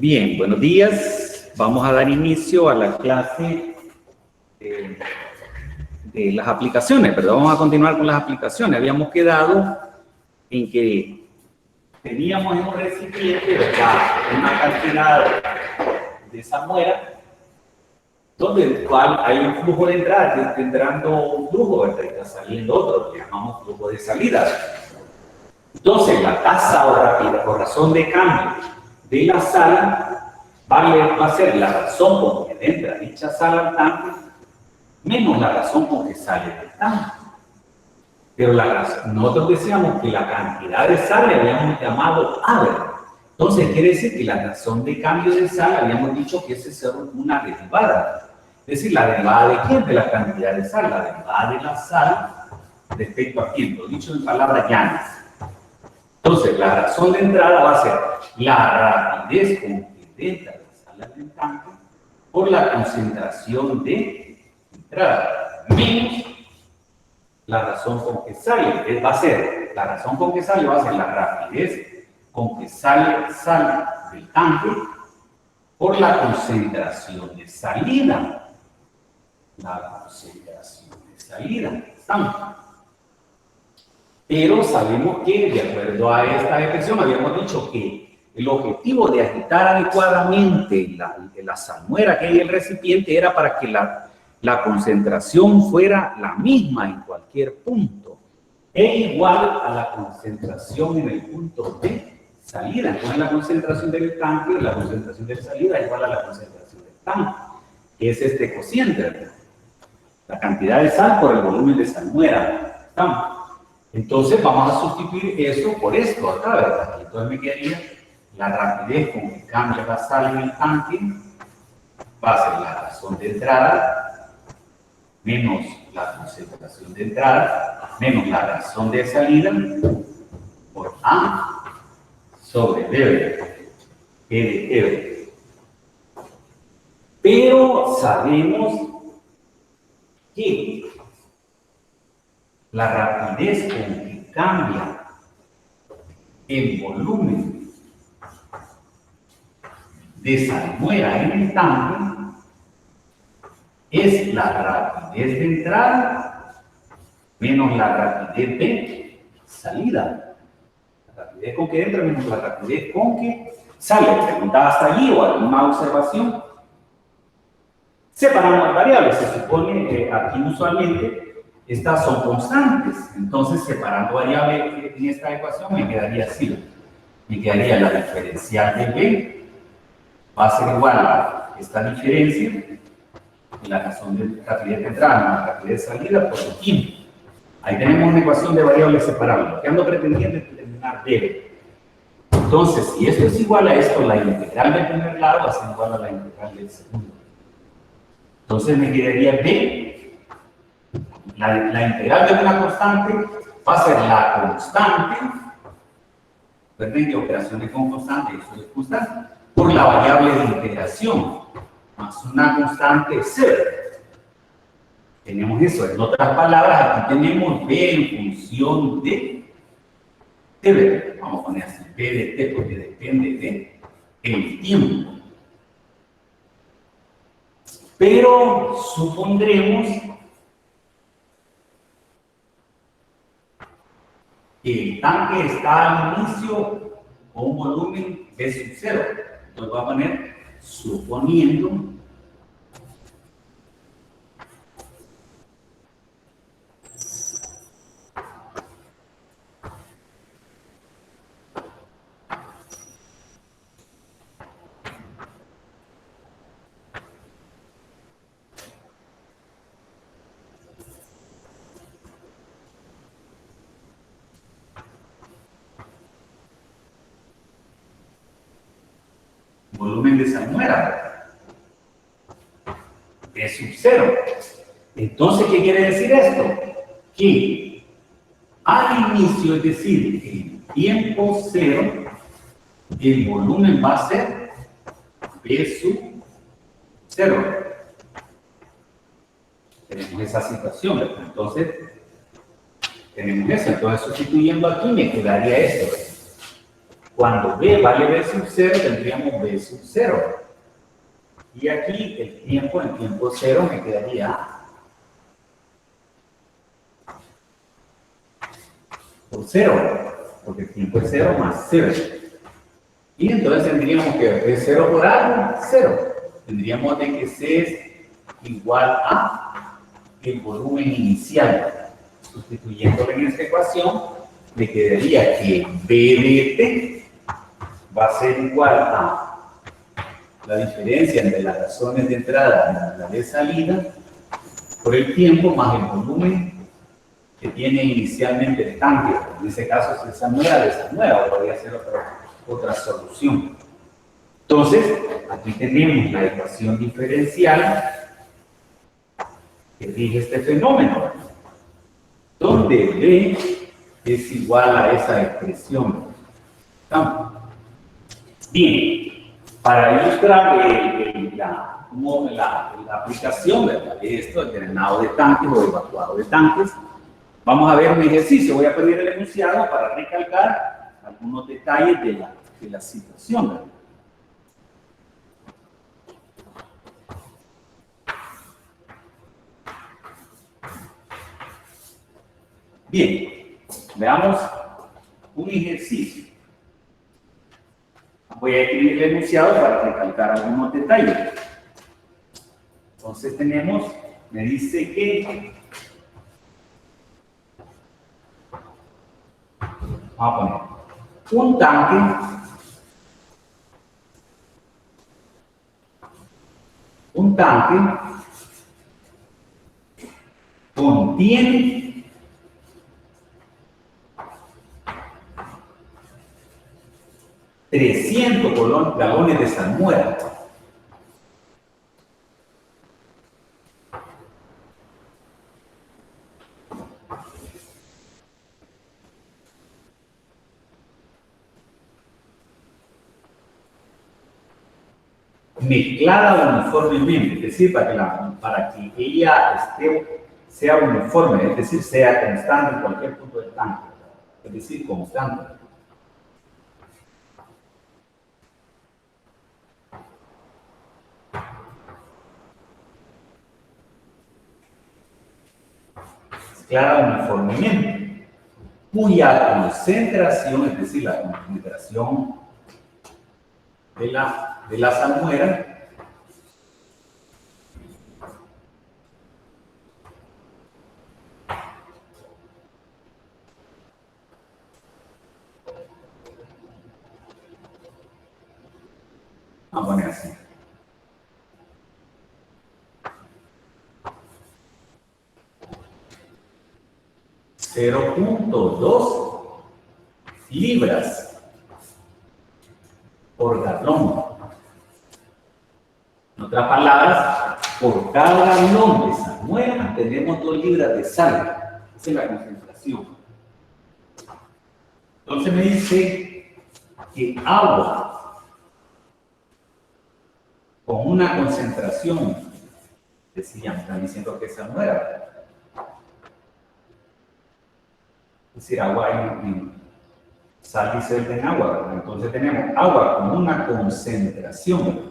Bien, buenos días. Vamos a dar inicio a la clase de las aplicaciones, ¿verdad? Vamos a continuar con las aplicaciones. Habíamos quedado en que teníamos en un recipiente, ¿verdad?, una cantidad de salmuera, donde el cual hay un flujo de entrada, que está entrando un flujo, ¿verdad?, y está saliendo otro, que llamamos flujo de salida. Entonces, la tasa o razón de cambio de la sal va a ser la razón con que entra dicha sal al tanque menos la razón con que sale del tanque. Pero nosotros decíamos que la cantidad de sal le habíamos llamado A, ¿verdad? Entonces quiere decir que la razón de cambio de sal habíamos dicho que es una derivada. Es decir, ¿la derivada de quién? De la cantidad de sal. La derivada de la sal respecto a quién, lo dicho en palabras llanas. Entonces, la razón de entrada va a ser la rapidez con que entra la sal del tanque por la concentración de entrada, menos la razón con que sale. Va a ser, la razón con que sale va a ser la rapidez con que sale sal del tanque por la concentración de salida. La concentración de salida. ¿Estamos? Pero sabemos que, de acuerdo a esta definición, habíamos dicho que el objetivo de agitar adecuadamente la salmuera que hay en el recipiente era para que la concentración fuera la misma en cualquier punto, e igual a la concentración en el punto de salida. Entonces, la concentración del tanque, la concentración de salida es igual a la concentración del tanque, que es este cociente, ¿verdad? La cantidad de sal por el volumen de salmuera. ¿Estamos? Entonces vamos a sustituir eso por esto acá, ¿verdad? Entonces me quedaría la rapidez con que cambia la sal en el tanque, va a ser la razón de entrada, menos la concentración de entrada, menos la razón de salida, por A sobre B, P de E. Pero sabemos que la rapidez con que cambia el volumen de salmuera en el tanque es la rapidez de entrada menos la rapidez de salida. La rapidez con que entra menos la rapidez con que sale. ¿Preguntaba hasta allí o alguna observación? Separamos variables. Se supone que aquí usualmente estas son constantes. Entonces, separando variables en esta ecuación, me quedaría así. Me quedaría la diferencial de B va a ser igual a esta diferencia, la razón de rapidez de entrada, la rapidez de salida, por el tiempo. Ahí tenemos una ecuación de variables separables. Lo que ando pretendiendo es determinar B. Entonces, si esto es igual a esto, la integral del primer lado va a ser igual a la integral del segundo. Entonces, me quedaría B. La integral de una constante va a ser la constante, recuerden que operaciones con constante, eso es constante, por la variable de integración, más una constante 0. Tenemos eso. En otras palabras, aquí tenemos B en función de B. Vamos a poner así, B de T, porque depende de el tiempo. Pero supondremos que el tanque está al inicio con un volumen B sub 0. Entonces voy a poner suponiendo volumen de salmuera B sub 0. Entonces, ¿qué quiere decir esto? Que al inicio, es decir, en tiempo 0, el volumen va a ser B sub 0. Tenemos esa situación, ¿verdad? Entonces, tenemos eso. Entonces, sustituyendo aquí, me quedaría esto. Cuando B vale B sub 0, tendríamos B sub 0. Y aquí el tiempo 0 me quedaría por 0, porque el tiempo es 0 más 0. Y entonces tendríamos que B 0 por algo, 0. Tendríamos de que C es igual a el volumen inicial. Sustituyéndolo en esta ecuación, me quedaría que B de T va a ser igual a la diferencia entre las razones de entrada y las de salida por el tiempo más el volumen que tiene inicialmente el tanque. En ese caso, si esa nueva, podría ser otra solución. Entonces, aquí tenemos la ecuación diferencial que rige este fenómeno, donde B es igual a esa expresión. Bien, para ilustrar la aplicación, ¿verdad?, de esto, el drenado de tanques o evacuado de tanques, vamos a ver un ejercicio. Voy a pedir el enunciado para recalcar algunos detalles de la situación, ¿verdad? Bien, veamos un ejercicio. Voy a escribir el enunciado para recalcar algunos detalles. Entonces tenemos, me dice que, vamos a poner, un tanque contiene 300 galones de salmuera. Mezclada uniformemente, es decir, para que ella sea uniforme, es decir, sea constante en cualquier punto del tanque, es decir, constante. Mezclada uniformemente, cuya concentración, es decir, la concentración de la salmuera, vamos a poner así. .2 libras por galón. En otras palabras, por cada galón de salmuera tenemos 2 libras de sal. Esa es la concentración. Entonces me dice que agua con una concentración, decían, están diciendo que salmuera, es decir, agua en sal disuelta en agua, ¿verdad? Entonces tenemos agua con una concentración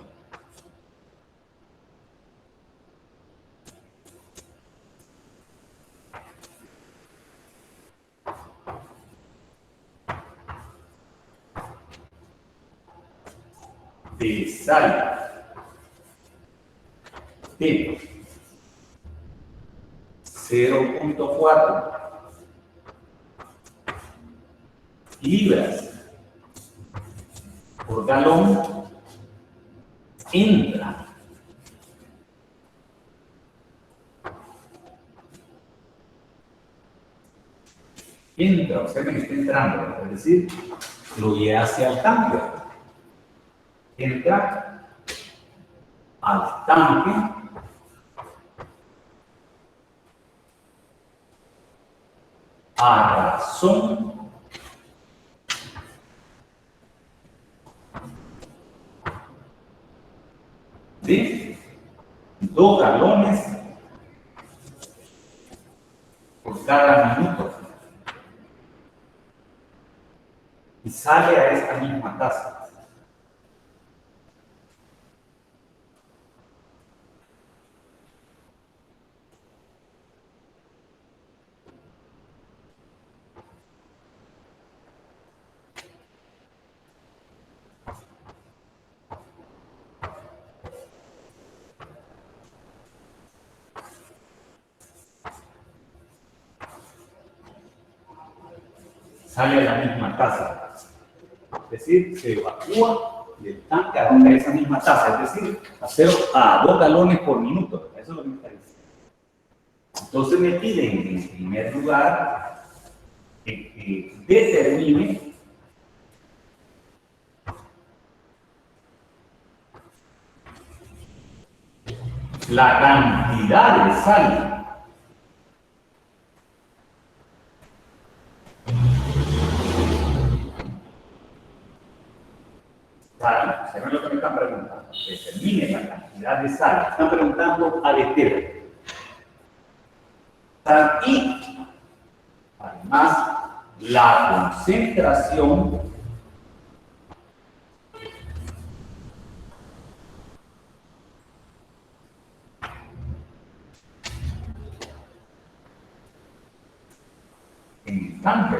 de sal de 0.4 libras por galón, entra observen que está entrando, es decir, fluye hacia el tanque, entra al tanque a razón de 2 galones por cada minuto. y sale a esta misma tasa. Sale a la misma tasa. Es decir, se evacúa del tanque a esa misma tasa, es decir, a 2 galones por minuto. Eso es lo que me está diciendo. Entonces me piden, en primer lugar, que determine la cantidad de sal ¿saben lo que me están preguntando? Determine la cantidad de sal. Están preguntando a Letera. Sal y, además, la concentración en el tanque.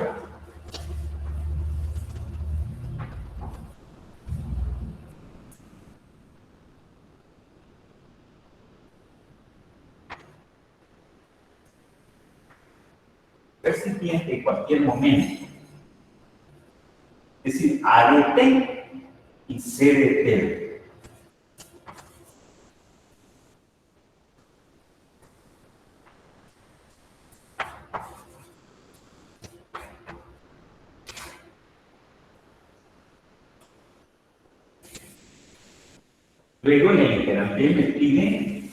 Recipiente en cualquier momento. Es decir, ADT y CDT. Luego en el interante me piden,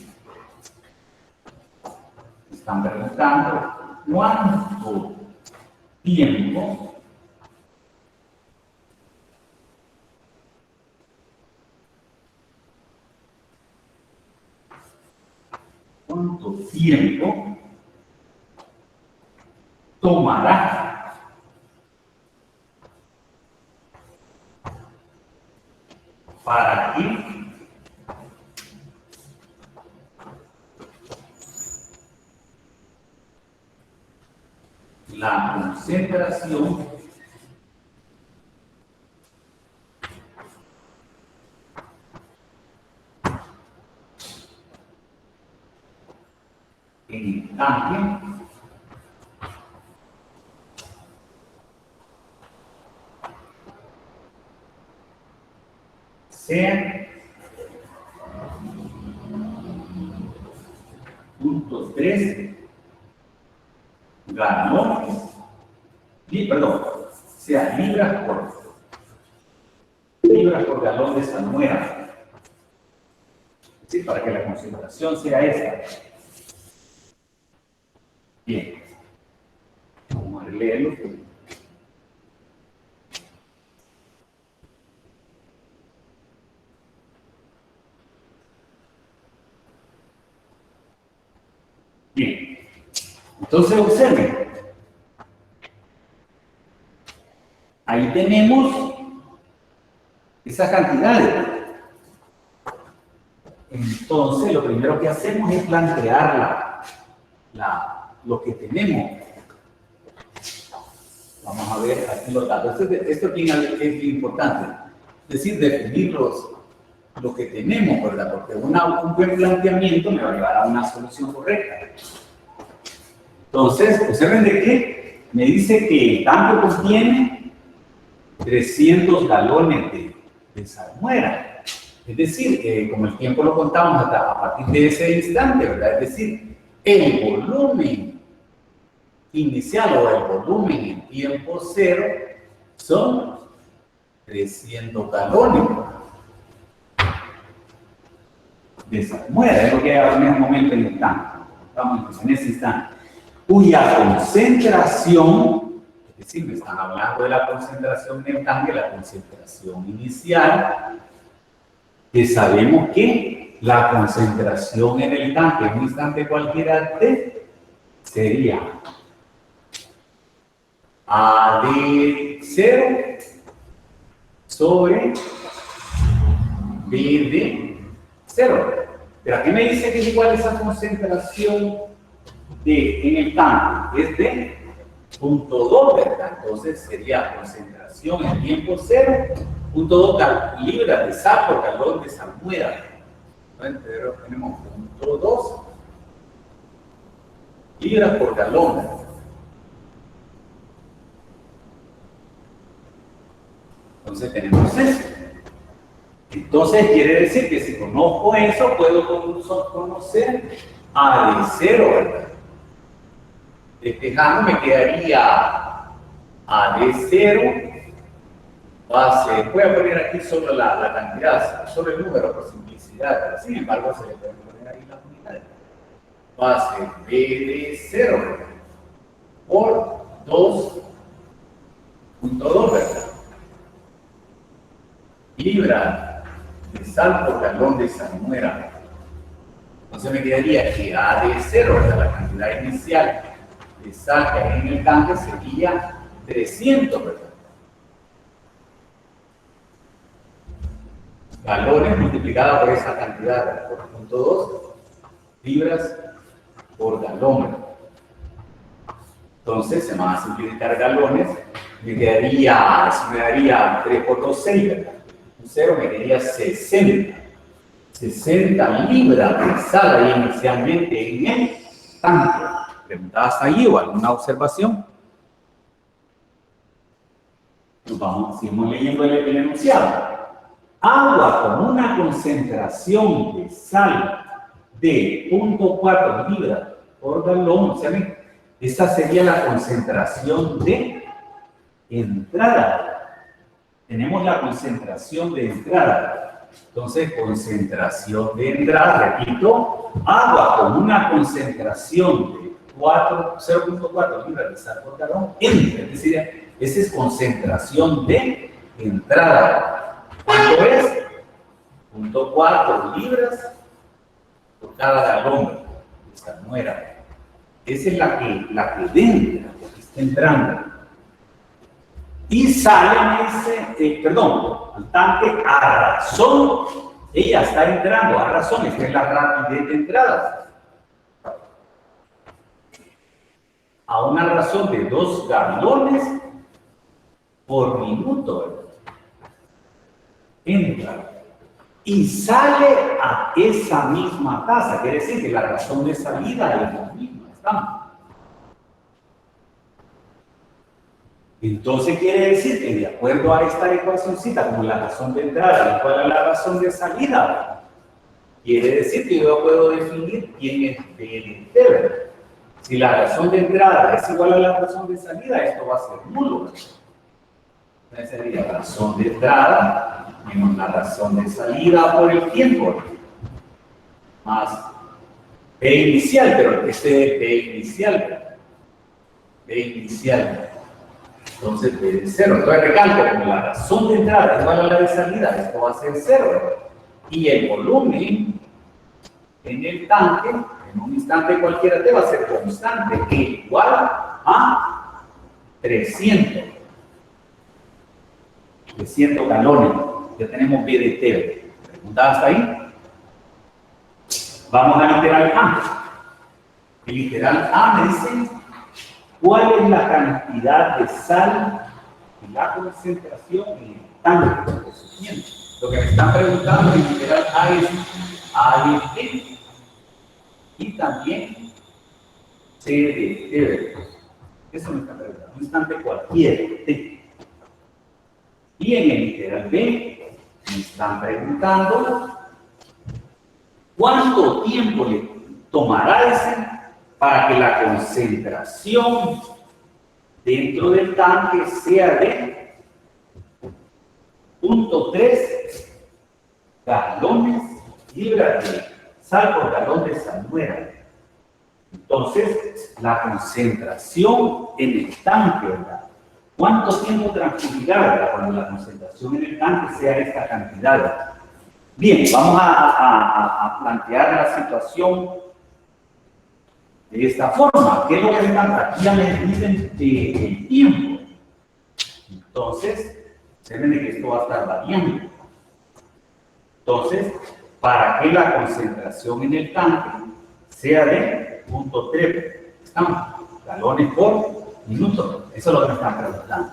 están preguntando cuánto tiempo tomará para que la concentración en el tanque sea 0.3 galones, sea libras por galón de salmuera. ¿Sí? Para que la concentración sea esta. Bien. Vamos a leerlo. Bien. Entonces observen. Ahí tenemos esas cantidades. Entonces, lo primero que hacemos es plantear lo que tenemos. Vamos a ver aquí los datos. Esto es bien importante. Es decir, definir lo que tenemos, ¿verdad? Porque un buen planteamiento me va a llevar a una solución correcta. Entonces, observen de que me dice que el tanque contiene 300 galones de salmuera. Es decir, como el tiempo lo contamos hasta a partir de ese instante, ¿verdad? Es decir, el volumen inicial o el volumen en tiempo cero son 300 galones de salmuera. Es lo que hay en ese momento en el tanque. Estamos en ese instante. Cuya concentración, es decir, me están hablando de la concentración del tanque, la concentración inicial, que sabemos que la concentración en el tanque en un instante cualquiera T sería A de 0 sobre B de 0. Pero aquí me dice que es igual esa concentración en el tanque, es de 0.2, ¿verdad? Entonces sería concentración en tiempo 0, 0.2 libras de sal por galón de salmuera. Pero tenemos 0.2 libras por galón. Entonces tenemos eso. Entonces quiere decir que si conozco eso, puedo conocer A de 0, ¿verdad? Despejando me quedaría A de 0 base. Voy a poner aquí solo la cantidad, solo el número por simplicidad, pero sin embargo se le pueden poner ahí las unidades. Base B de 0 por 2.2, ¿verdad? Libra de sal por galón de salmuera. Entonces me quedaría que A de 0, ¿verdad? La cantidad inicial de sal que hay en el tanque sería 300, ¿verdad? Galones multiplicada por esa cantidad, ¿verdad? Por 0.2 libras por galón, ¿verdad? Entonces se me van a simplificar galones, me daría 3 por 2, 6, ¿verdad? Un 0 me quedaría 60 libras de sal ahí inicialmente en el tanque. ¿Preguntabas ahí o alguna observación? Seguimos leyendo el enunciado. Agua con una concentración de sal de 0.4 libras por galón, ¿saben? Esa sería la concentración de entrada. Tenemos la concentración de entrada. Entonces, concentración de entrada, repito, agua con una concentración de 0.4 libras de sal por galón, es decir, esa es concentración de entrada. ¿Cuánto es? 0.4 libras por cada galón de salmuera. Esa es la que entra, la que está entrando. Y sale al tanque a razón, ella está entrando a razón, esta es la rapidez de entrada. A una razón de 2 galones por minuto. Entra. Y sale a esa misma tasa, quiere decir que la razón de salida es la misma. Entonces quiere decir que de acuerdo a esta ecuacióncita, como la razón de entrada es igual a la razón de salida, quiere decir que yo puedo definir quién es B de T, ¿verdad? Si la razón de entrada es igual a la razón de salida, esto va a ser nulo. Entonces sería la razón de entrada menos la razón de salida por el tiempo, más B inicial, pero este es B inicial, ¿verdad? B inicial. Entonces B de 0. Entonces recalco, como la razón de entrada es igual a la de salida, esto va a ser 0. Y el volumen en el tanque, en un instante cualquiera T, va a ser constante, que igual a 300 galones. Ya tenemos B de T. ¿Preguntas hasta ahí? Vamos a literal A. El literal A me dice cuál es la cantidad de sal y la concentración en el tanque de recipiente. Lo que me están preguntando en literal A es A de T y también C de T. Eso me está preguntando. Un instante cualquiera T. Y en el literal B me están preguntando cuánto tiempo le tomará ese para que la concentración dentro del tanque sea de 0.3 galones libras de sal por galón de salmuera. Entonces, la concentración en el tanque, ¿verdad? ¿Cuánto tiempo transcurrirá, ¿verdad? Cuando la concentración en el tanque sea esta cantidad, ¿verdad? Bien, vamos a plantear la situación de esta forma. ¿Qué es lo que me encanta? Aquí ya me dicen el tiempo. Entonces, Observen de que esto va a estar variando. Entonces, para que la concentración en el tanque sea de 0.3, estamos, galones por minuto. Eso es lo que me están preguntando.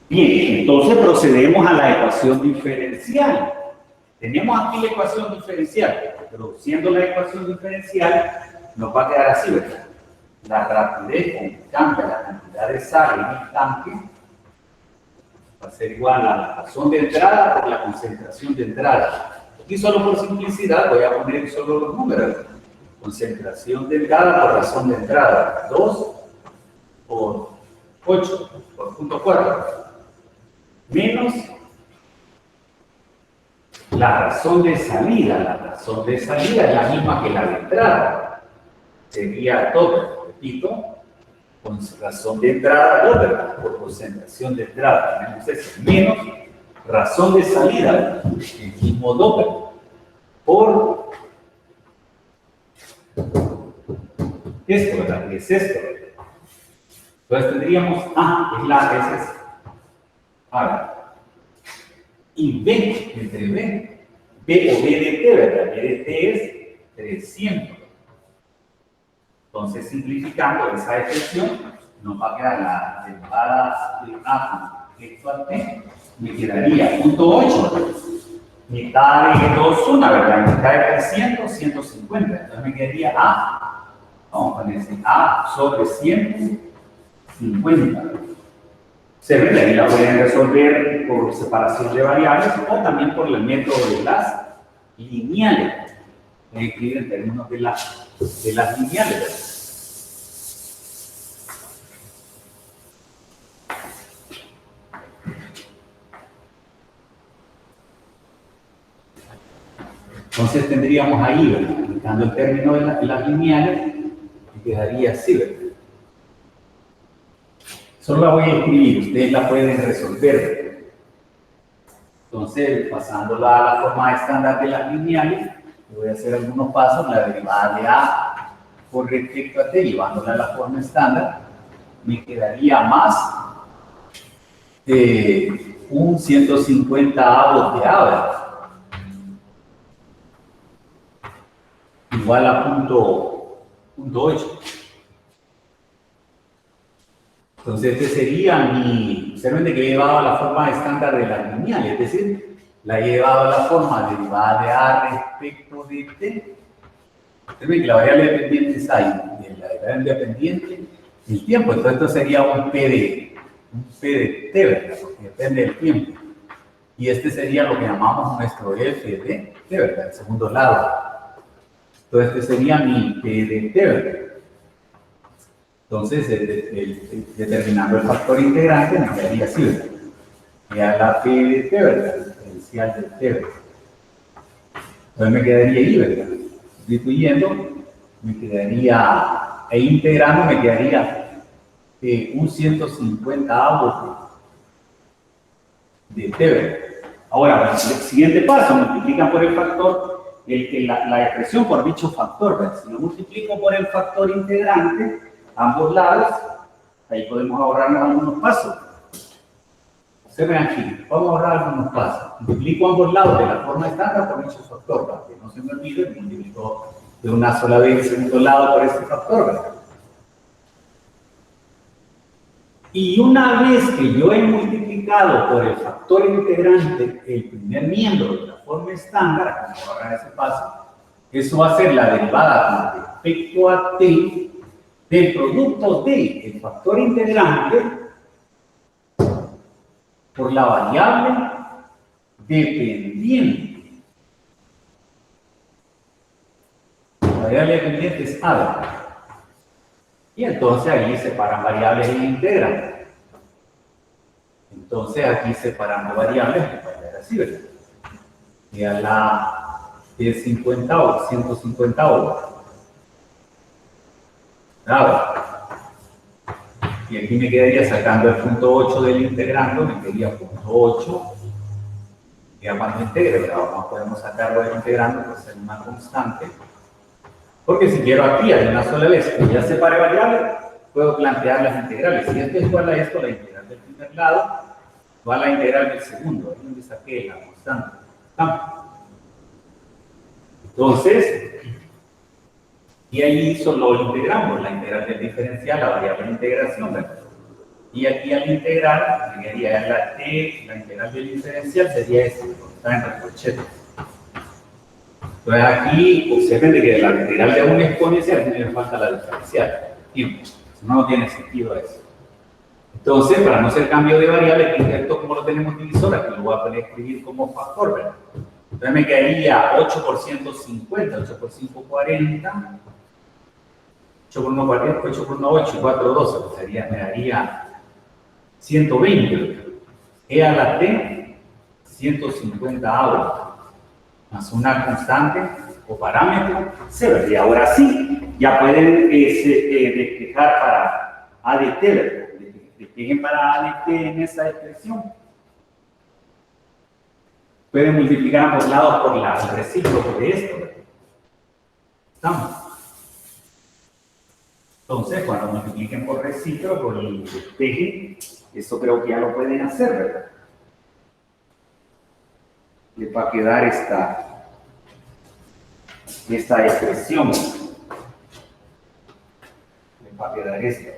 Bien, entonces procedemos a la ecuación diferencial. Tenemos aquí la ecuación diferencial. Produciendo la ecuación diferencial, nos va a quedar así, ¿verdad? La rapidez con que cambia la cantidad de sal en el tanque va a ser igual a la razón de entrada por la concentración de entrada. Aquí solo por simplicidad voy a poner solo los números. Concentración de entrada por razón de entrada. 2 por 8 por punto 4. Menos la razón de salida. La razón de salida es la misma que la de entrada. Sería todo, repito, con razón de entrada, 2, ¿verdad? Por concentración de entrada. Tenemos eso. Menos razón de salida, el mismo doble, por esto, ¿verdad? ¿Qué es esto? Entonces tendríamos A, es esto. Ahora, y B, entre B o B de T, ¿verdad? B de T es 300. Entonces, simplificando esa expresión, nos va a quedar la derivada de A respecto a T, me quedaría 0.8. Mitad de 2, 1, ¿verdad? Mitad de 300, 150. Entonces me quedaría A, vamos a poner A sobre 150. Se ve, ahí la pueden resolver por separación de variables o también por el método de las lineales. Pueden escribir en términos de las lineales. Entonces tendríamos ahí, ¿verdad? Aplicando el término de las lineales, quedaría así, ¿verdad? Solo la voy a escribir, ustedes la pueden resolver. Entonces, pasándola a la forma estándar de las lineales, voy a hacer algunos pasos. La derivada de A con respecto a T, llevándola a la forma estándar, me quedaría más un 150avo de A, ¿verdad? Igual a punto 8. Entonces, este sería mi, observen de que he llevado a la forma estándar de la lineal, es decir, la he llevado a la forma derivada de A respecto de T. Observen que la variable dependiente es ahí, y la variable dependiente el tiempo. Entonces, esto sería un P de T, ¿verdad? Porque depende del tiempo. Y este sería lo que llamamos nuestro F de T, ¿verdad? El segundo lado. Entonces, este sería mi P de T, ¿verdad? Entonces, determinando el factor integrante, me quedaría así, ¿verdad? Ya la P de T, ¿verdad? El diferencial de T, ¿verdad? Entonces me quedaría ahí, ¿verdad? Sustituyendo, me quedaría, e integrando, me quedaría un 150avo de T, ¿verdad? Ahora, el siguiente paso, multiplican por el factor, la expresión por dicho factor, ¿verdad? Si lo multiplico por el factor integrante, ambos lados, ahí podemos ahorrarnos algunos pasos. Se ven aquí, vamos a ahorrar algunos pasos. Multiplico ambos lados de la forma estándar por dicho factor, para que no se me olvide, multiplico de una sola vez el segundo lado por este factor, ¿verdad? Y una vez que yo he multiplicado por el factor integrante el primer miembro de la forma estándar, vamos a ahorrar ese paso, eso va a ser la derivada con respecto a T del producto del factor integrante por la variable dependiente. La variable dependiente es A. Y entonces ahí separan variables e integran. Entonces aquí separando variables, me va a quedar así, ¿verdad? Y a la de 50 o 150 o. Y aquí me quedaría sacando el punto 8 del integrando, me quedaría punto 8. Ya cuando integre, ¿verdad? No podemos sacarlo del integrando, pues es una constante. Porque si quiero aquí, de una sola vez, que ya separe variable, puedo plantear las integrales. Si esto es igual a esto, la integral del primer lado, va a la integral del segundo, es donde saqué la constante. Entonces, y ahí solo integramos la integral del diferencial, la variable de integración, ¿verdad? Y aquí al integral, llegaría a la t, la integral del diferencial sería esto, está en recorchetes. Entonces aquí observen de que la integral de una exponencial tiene falta la diferencial. Y no tiene sentido eso. Entonces, para no hacer cambio de variable, esto como lo tenemos divisor, aquí lo voy a poder escribir como factor, ¿verdad? Entonces me quedaría 8 por 150, 8 por 5, 40, 8 por 1, 40, 8 por 1, 8, 4, 12, me daría 120. E a la t, 150 ahora, más una constante o parámetro, se vería. Ahora sí, ya pueden despejar para a de t, ¿verdad? Despejen para a de t en esa expresión. Pueden multiplicar ambos lados por el recíproco de esto, ¿verdad? ¿Estamos? Entonces, cuando multipliquen por recíproco, por el despeje, eso creo que ya lo pueden hacer, ¿verdad? Les va a quedar esta expresión. Les va a quedar esto.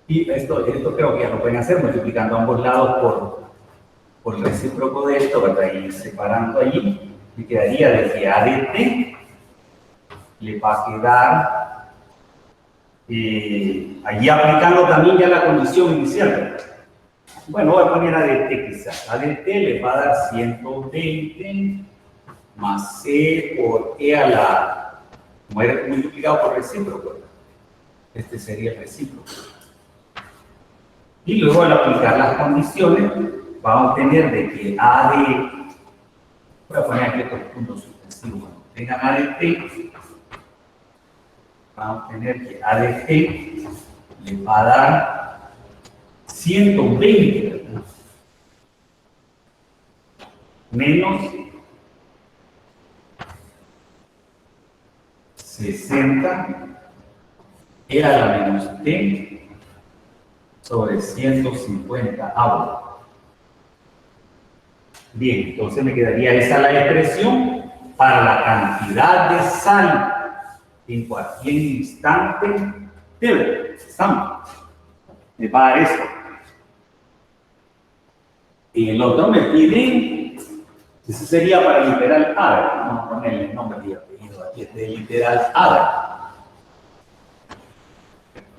Y esto creo que ya lo pueden hacer multiplicando ambos lados por el recíproco de esto, ¿verdad? Y separando allí, me quedaría de que a de t le va a quedar allí aplicando también ya la condición inicial, ¿verdad? Bueno, voy a poner a de t quizás. A de t le va a dar 120 más c por e a la, como era multiplicado por recíproco, ¿verdad? Este sería el recíproco. Y luego al aplicar las condiciones, vamos a obtener de que a de, voy a poner aquí estos puntos suspensivos, tengan a de t, vamos a obtener que a de t le va a dar 120, ¿verdad? Menos 60 e a la menos t sobre 150 ahora. Bien, entonces me quedaría esa la expresión para la cantidad de sal en cualquier instante de estamos. Me va a dar esto. Y el otro me piden, eso sería para el literal A, vamos a ponerle el nombre y apellido aquí, este literal A.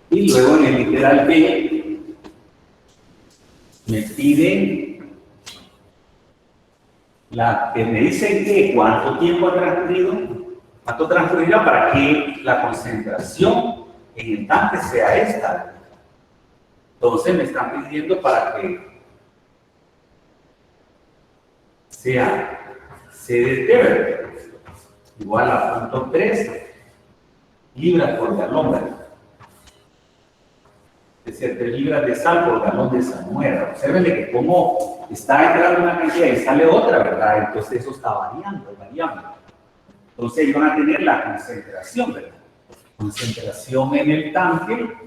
Y luego en el literal B me piden que me dicen que cuánto tiempo ha transcurrido, cuánto transcurrirá para que la concentración en el tanque sea esta. Entonces me están pidiendo para que sea C de T igual a 0.3 libras por galón, ¿verdad? Es decir, 3 libras de sal por galón de salmuera. Observen que como está entrando una cantidad y sale otra, ¿verdad? Entonces eso está variando, variando. Entonces ellos van a tener la concentración, ¿verdad? Concentración en el tanque.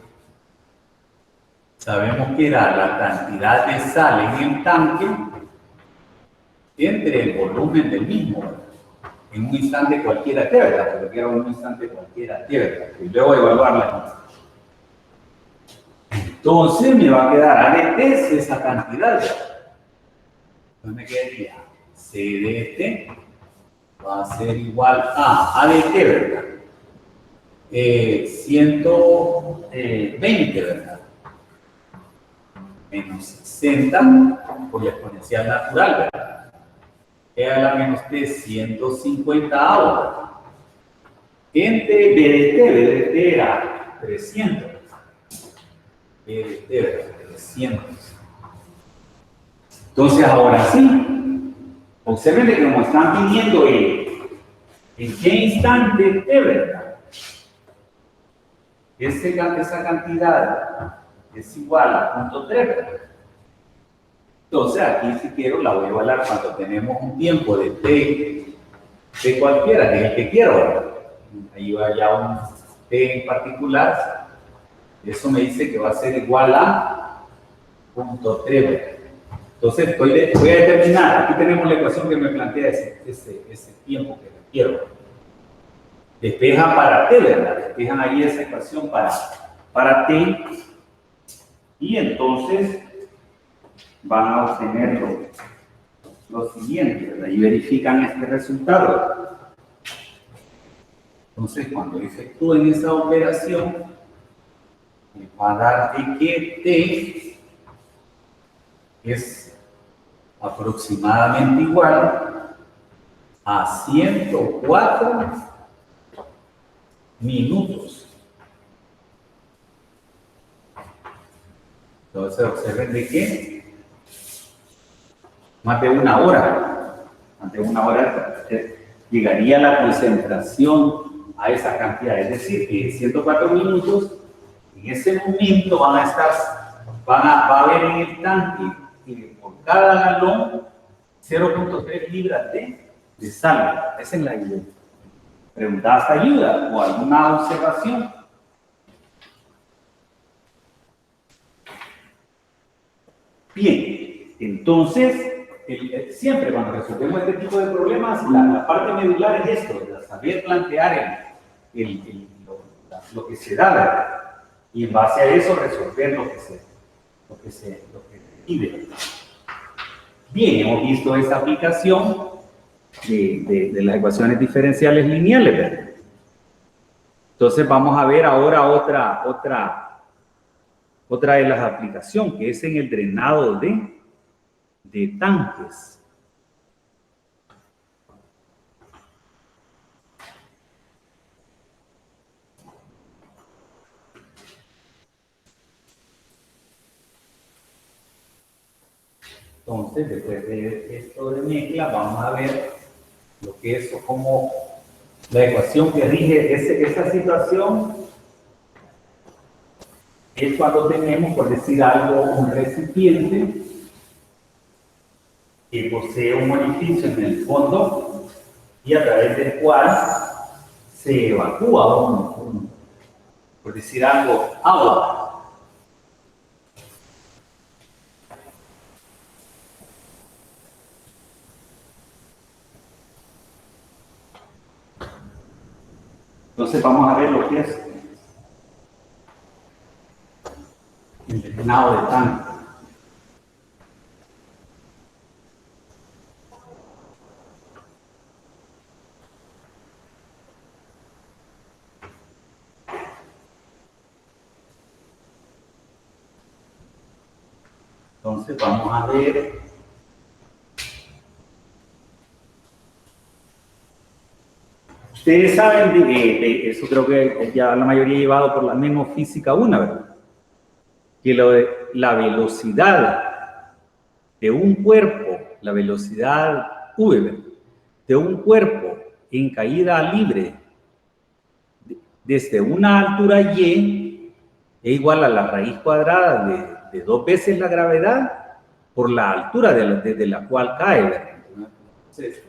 Sabemos que era la cantidad de sal en el tanque entre el volumen del mismo, ¿verdad? En un instante cualquiera T, ¿verdad? Porque era un instante cualquiera T, ¿verdad? Y luego evaluarla. Entonces me va a quedar A de T esa cantidad, ¿verdad? Entonces me quedaría C de T va a ser igual a A de T, ¿verdad? 120, ¿verdad? Menos 60 por la exponencial natural, ¿verdad? E a la menos T 150 ahora. Entre B de T era 300. B de T era 300. Entonces ahora sí, observen que como están pidiendo en qué instante T, ¿verdad? Esa cantidad es igual a 0.3, ¿verdad? Entonces aquí si quiero la voy a evaluar cuando tenemos un tiempo de T de cualquiera, que es el que quiero, ¿verdad? Ahí va ya un T en particular Eso me dice que va a ser igual a 0.3. Entonces voy a determinar, aquí tenemos la ecuación que me plantea ese tiempo que requiero. Despejan para t, ¿verdad? Despejan ahí esa ecuación para t. Y entonces van a obtener lo siguiente, ¿verdad? Y verifican este resultado. Entonces, cuando efectúen esa operación, les va a dar de que t es aproximadamente igual a 104 minutos. Entonces, observen de que más de una hora llegaría la concentración a esa cantidad. Es decir, que 104 minutos, en ese momento va a haber en el tanque por cada galón 0.3 libras de sal. Esa es la idea. ¿Preguntada esta ayuda o alguna observación? Bien, entonces, siempre cuando resolvemos este tipo de problemas, la parte medular es esto, de saber plantear lo que se da, ¿verdad? Y en base a eso resolver lo que pide. Bien, hemos visto esta aplicación de las ecuaciones diferenciales lineales, ¿verdad? Entonces vamos a ver ahora otra de las aplicaciones, que es en el drenado de tanques. Entonces, después de esto de mezcla, vamos a ver lo que es como la ecuación que rige esa situación. Es cuando tenemos, por decir algo, un recipiente que posee un orificio en el fondo y a través del cual se evacúa por decir algo, agua. Entonces vamos a ver lo que es el drenado de tanque. Entonces vamos a ver ustedes saben de eso, creo que ya la mayoría ha llevado por la misma física 1, ¿verdad? Que la velocidad de un cuerpo, la velocidad v, de un cuerpo en caída libre desde una altura y es igual a la raíz cuadrada de 2 veces la gravedad por la altura desde la cual cae, ¿verdad? Entonces,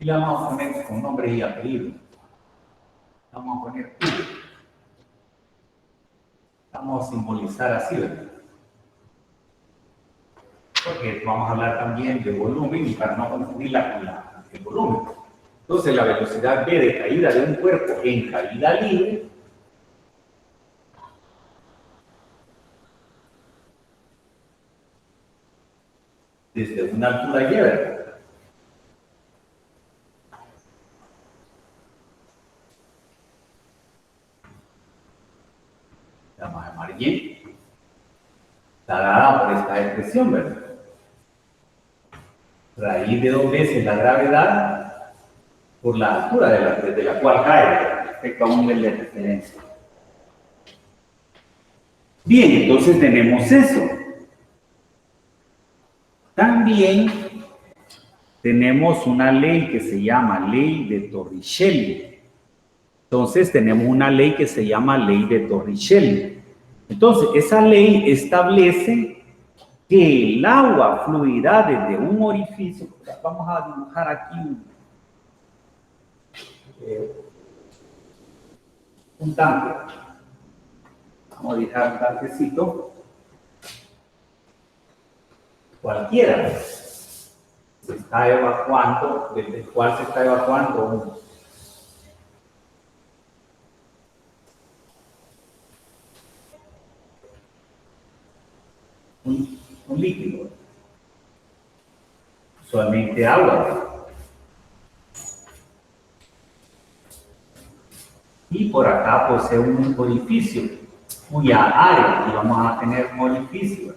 y la vamos a poner con nombre y apellido. Vamos a poner U. Vamos a simbolizar así, ¿verdad? Porque vamos a hablar también de volumen y para no confundirla con el volumen. Entonces, la velocidad v de caída de un cuerpo en caída libre desde una altura y, ¿verdad? Vamos a llamar y, está dada por esta expresión, ¿verdad? Raíz de 2 veces la gravedad por la altura desde la cual cae respecto a un nivel de referencia. Bien, entonces tenemos eso. También tenemos una ley que se llama ley de Torricelli. Entonces tenemos una ley que se llama ley de Torricelli. Entonces esa ley establece que el agua fluirá desde un orificio. Vamos a dibujar aquí un tanque. Vamos a dibujar un tanquecito. Cualquiera. Se está evacuando, desde el cual se está evacuando un líquido, usualmente agua. Y por acá posee un orificio, cuya área, y vamos a tener un orificio.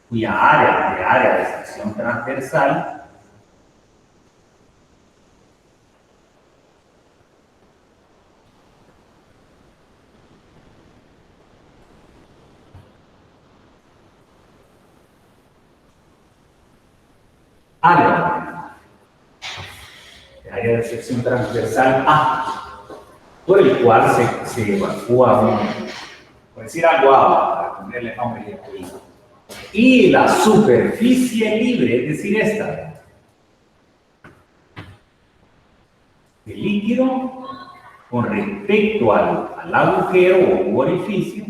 Cuya área de sección transversal área de sección transversal A, por el cual se evacúa por decir algo agua, para ponerle nombre aquí. Y la superficie libre, es decir, esta, el líquido con respecto al agujero o orificio,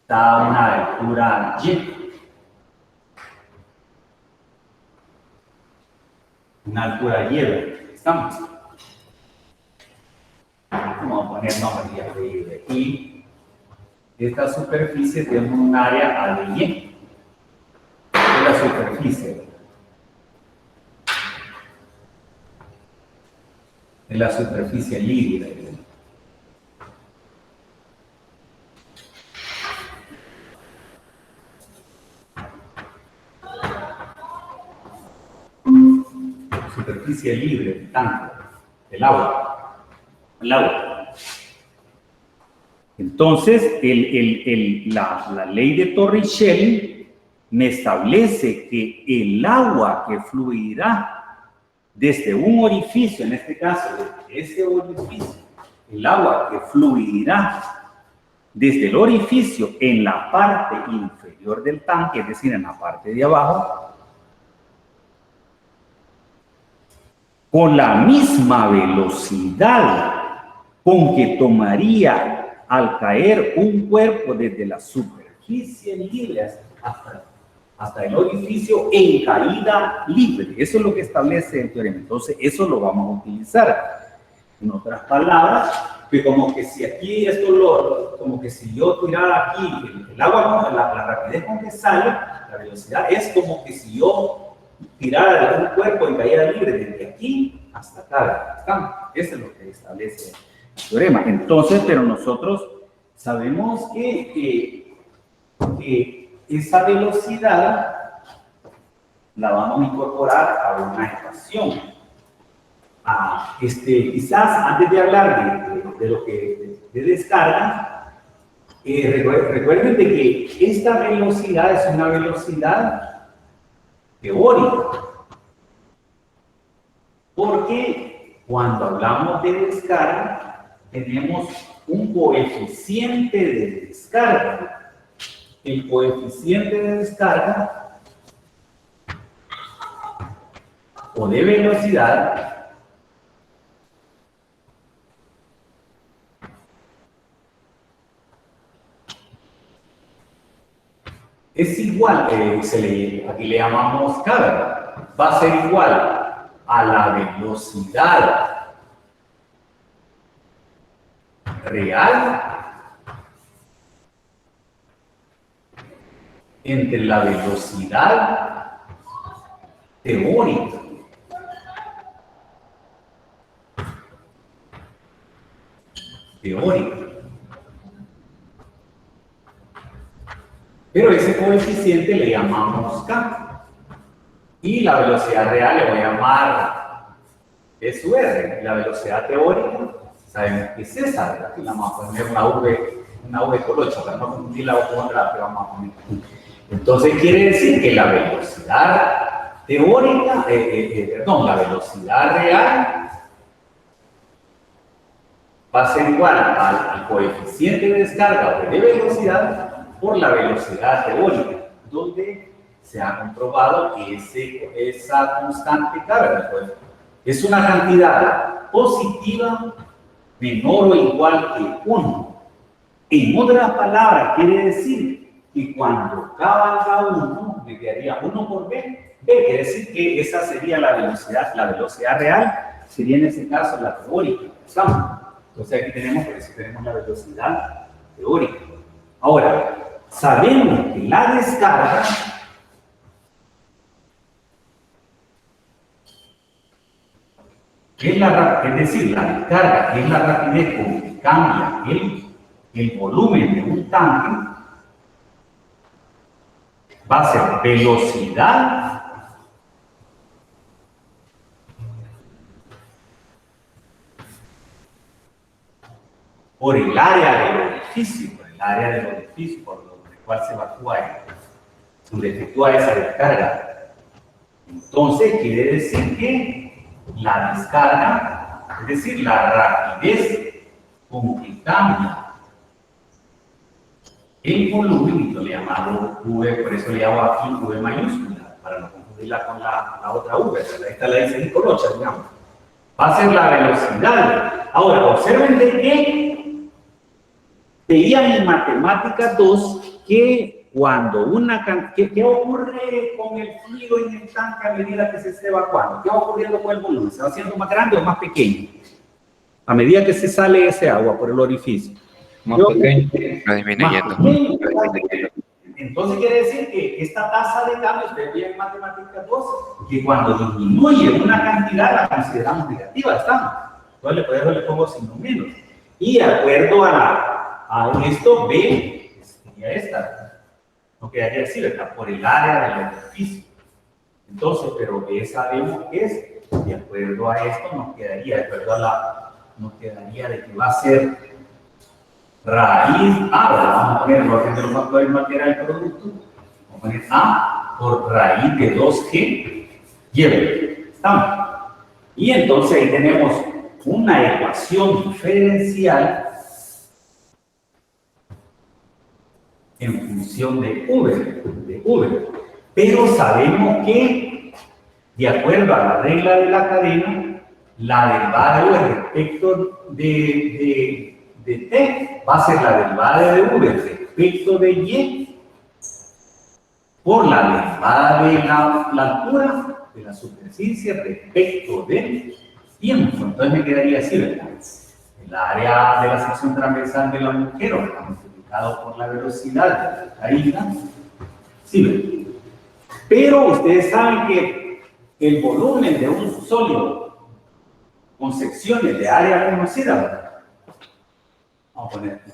está a una altura Y. Una altura Y. ¿Estamos? Vamos a poner nombre de aquí. Esta superficie tiene un área A de Y. Es la superficie. Es la superficie libre. Superficie libre del tanque, del agua. El agua. Entonces, la ley de Torricelli me establece que el agua que fluirá desde un orificio, en este caso, desde este orificio, el agua que fluirá desde el orificio en la parte inferior del tanque, es decir, en la parte de abajo, con la misma velocidad con que tomaría al caer un cuerpo desde la superficie libre hasta el orificio en caída libre. Eso es lo que establece el teorema. Entonces, eso lo vamos a utilizar. En otras palabras, que como que si aquí como que si yo tirara aquí el agua, la rapidez con que sale, la velocidad es como que si yo tirara de un cuerpo en caída libre desde aquí hasta acá. ¿Estamos? Eso es lo que establece el teorema. Entonces, pero nosotros sabemos que esa velocidad la vamos a incorporar a una ecuación. Quizás antes de hablar de lo que de descarga, recuerden de que esta velocidad es una velocidad teórica, porque cuando hablamos de descarga tenemos un coeficiente de descarga. El coeficiente de descarga o de velocidad es igual, aquí le llamamos carga, va a ser igual a la velocidad real entre la velocidad teórica. Pero ese coeficiente le llamamos K. Y la velocidad real le voy a llamar V sub R. La velocidad teórica, sabemos que es esa, ¿verdad? Y vamos a poner una V colocha, para no confundirla con otra que vamos a poner. Entonces quiere decir que la velocidad teórica, la velocidad real va a ser igual al coeficiente de descarga o de velocidad por la velocidad teórica, donde se ha comprobado que esa constante K es una cantidad positiva menor o igual que 1. En otras palabras, quiere decir que cuando K valga 1, me quedaría 1 por B. B quiere decir que esa sería la velocidad real sería en ese caso la teórica. ¿Estamos? Entonces aquí tenemos la velocidad teórica. Ahora, sabemos que la descarga es decir, la descarga es la rapidez con que cambia el volumen de un tanque, va a ser velocidad por el área del orificio, por el cual se evacúa, donde efectúa esa descarga. Entonces, quiere decir que la descarga, es decir, la rapidez con que cambia el volumen, y lo le llamamos V, por eso le llamo aquí V mayúscula, para no confundirla con la otra V, esta la dice Nicolocha, digamos. Va a ser la velocidad. Ahora, observen de que veían en matemáticas 2 que cuando ¿qué ocurre con el fluido en el tanque a medida que se esté evacuando? ¿Qué va ocurriendo con el volumen? ¿Se va haciendo más grande o más pequeño? A medida que se sale ese agua por el orificio. Más pequeño, va disminuyendo. Entonces quiere decir que esta tasa de cambio, ustedes veían en matemáticas 2, que cuando disminuye una cantidad la consideramos negativa, ¿estamos? Entonces le pongo signo menos. Y de acuerdo a esto, B sería esta. No quedaría así, ¿verdad? Por el área del orificio. Entonces, pero B sabemos que es, de acuerdo a esto, nos quedaría de que va a ser raíz A, vamos a poner el orden de los factores materiales del producto, vamos a poner A por raíz de 2G y ¿estamos? Y entonces ahí tenemos una ecuación diferencial en función de V. Pero sabemos que, de acuerdo a la regla de la cadena, la derivada de V respecto de T va a ser la derivada de V respecto de Y por la derivada de la altura de la superficie respecto del tiempo. Entonces me quedaría así, ¿verdad? El área de la sección transversal del agujero multiplicado por la velocidad de la caída. Sí, ¿verdad? Pero ustedes saben que el volumen de un sólido con secciones de área conocida, ¿verdad? Vamos a poner aquí.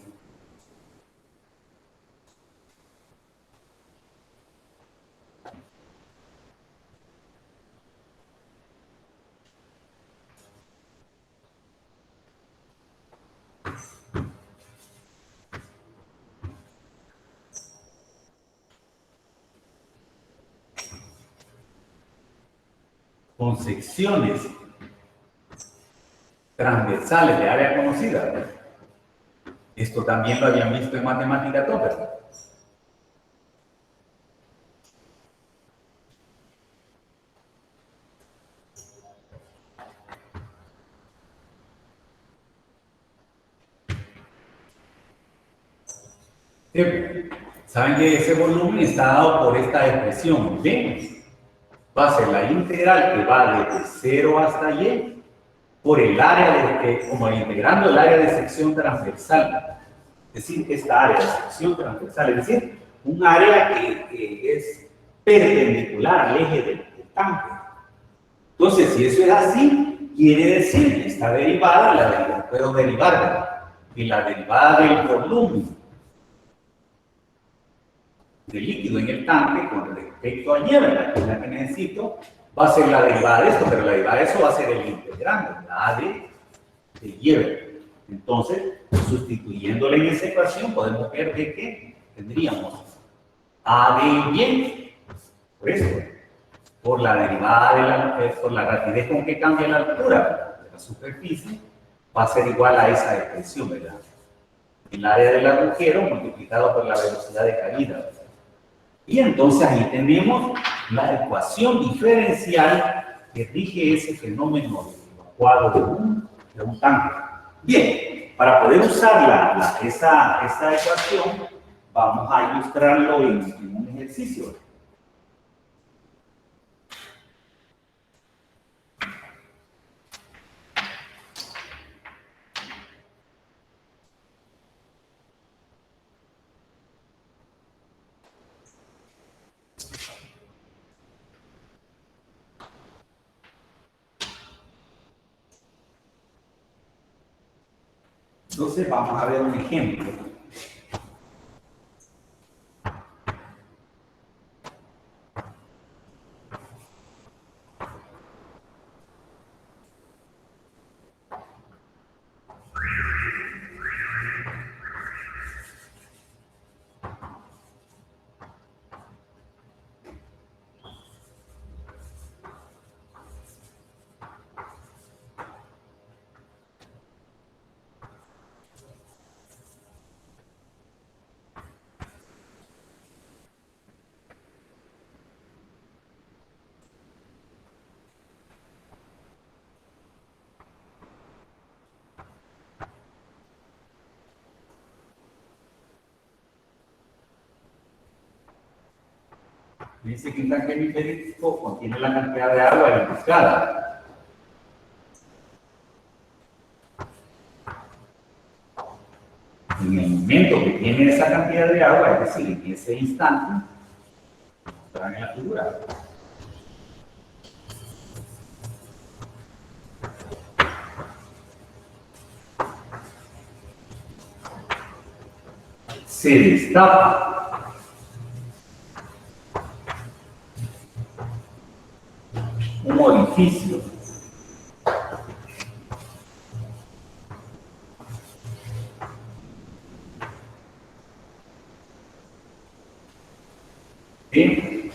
Con secciones transversales de área conocida, ¿verdad? Esto también lo habían visto en matemática todo, ¿verdad? Saben que ese volumen está dado por esta expresión B. Va a ser la integral que va desde 0 hasta Y por el área como integrando el área de sección transversal. Es decir, esta área de sección transversal, es decir, un área que es perpendicular al eje del tanque. Entonces, si eso es así, quiere decir que esta derivada puedo derivar de la derivada del volumen de líquido en el tanque con respecto a Y, ¿verdad? Que es la que necesito, va a ser la derivada de esto, pero la derivada de eso va a ser el integrando, la A de Y. Entonces, sustituyéndole en esa ecuación, podemos ver de que tendríamos A de Y, por eso, por la derivada de por la rapidez con que cambia la altura de la superficie, va a ser igual a esa expresión, ¿verdad? El área del agujero multiplicado por la velocidad de caída, ¿verdad? Y entonces ahí tenemos la ecuación diferencial que rige ese fenómeno de evacuado de un tanque. Bien, para poder usar esa ecuación, vamos a ilustrarlo en un ejercicio. Entonces vamos a ver un ejemplo. Dice que un tanque hemisférico contiene la cantidad de agua indicada. En el momento que tiene esa cantidad de agua, es decir, en ese instante, está en la figura. Se destapa un orificio de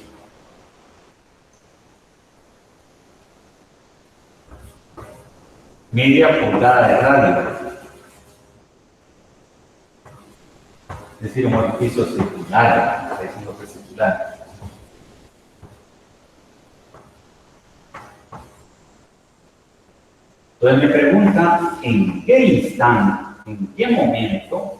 media pulgada de radio, es decir, un orificio circular, decimos que circular. Entonces me pregunta en qué instante, en qué momento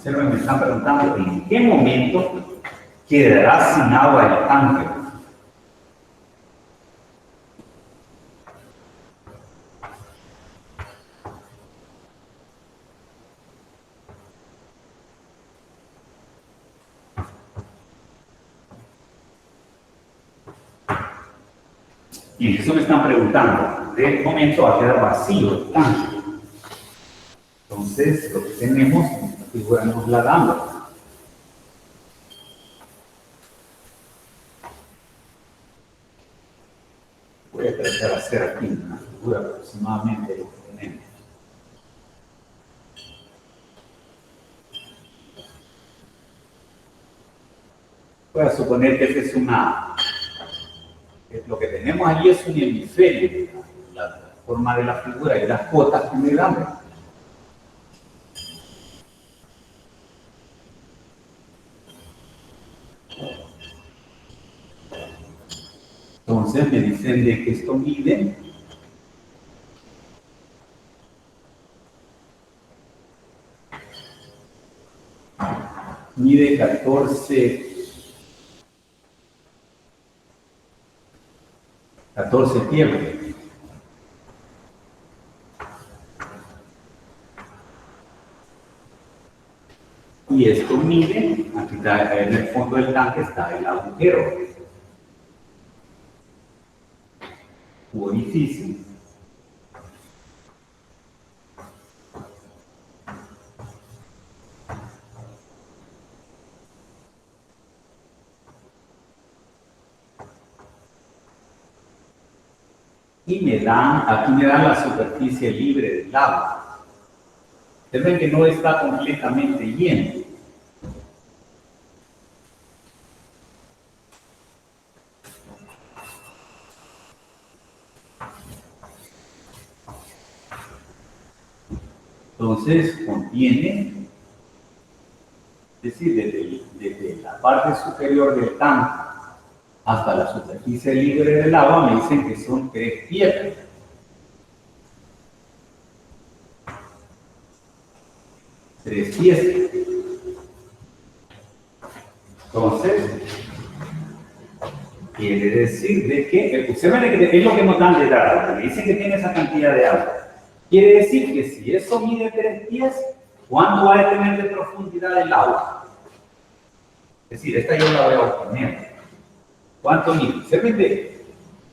me están preguntando en qué momento quedará sin agua el tanque. Y eso me están preguntando, ¿de qué momento va a quedar vacío el tanque? Entonces, lo que tenemos en esta figura nos la damos. Voy a tratar de hacer aquí una figura aproximadamente de lo que tenemos. Voy a suponer que esta es lo que tenemos allí es un hemisferio, la forma de la figura y las cuotas que me dan. Entonces me dicen de que esto mide mide 14 pies. Y esto mide, aquí está, en el fondo del tanque está el agujero, u orificio. y aquí me dan la superficie libre del agua. Ustedes ven que no está completamente lleno. Entonces contiene, es decir, desde la parte superior del tanque hasta la superficie libre del agua, me dicen que son 3 pies. 3 pies. Entonces, quiere decir de que, usted ve que es lo que nos dan de datos, me dicen que tiene esa cantidad de agua. Quiere decir que si eso mide 3 pies, ¿cuánto va a tener de profundidad el agua? Es decir, esta yo la voy a obtener. ¿Cuánto mide?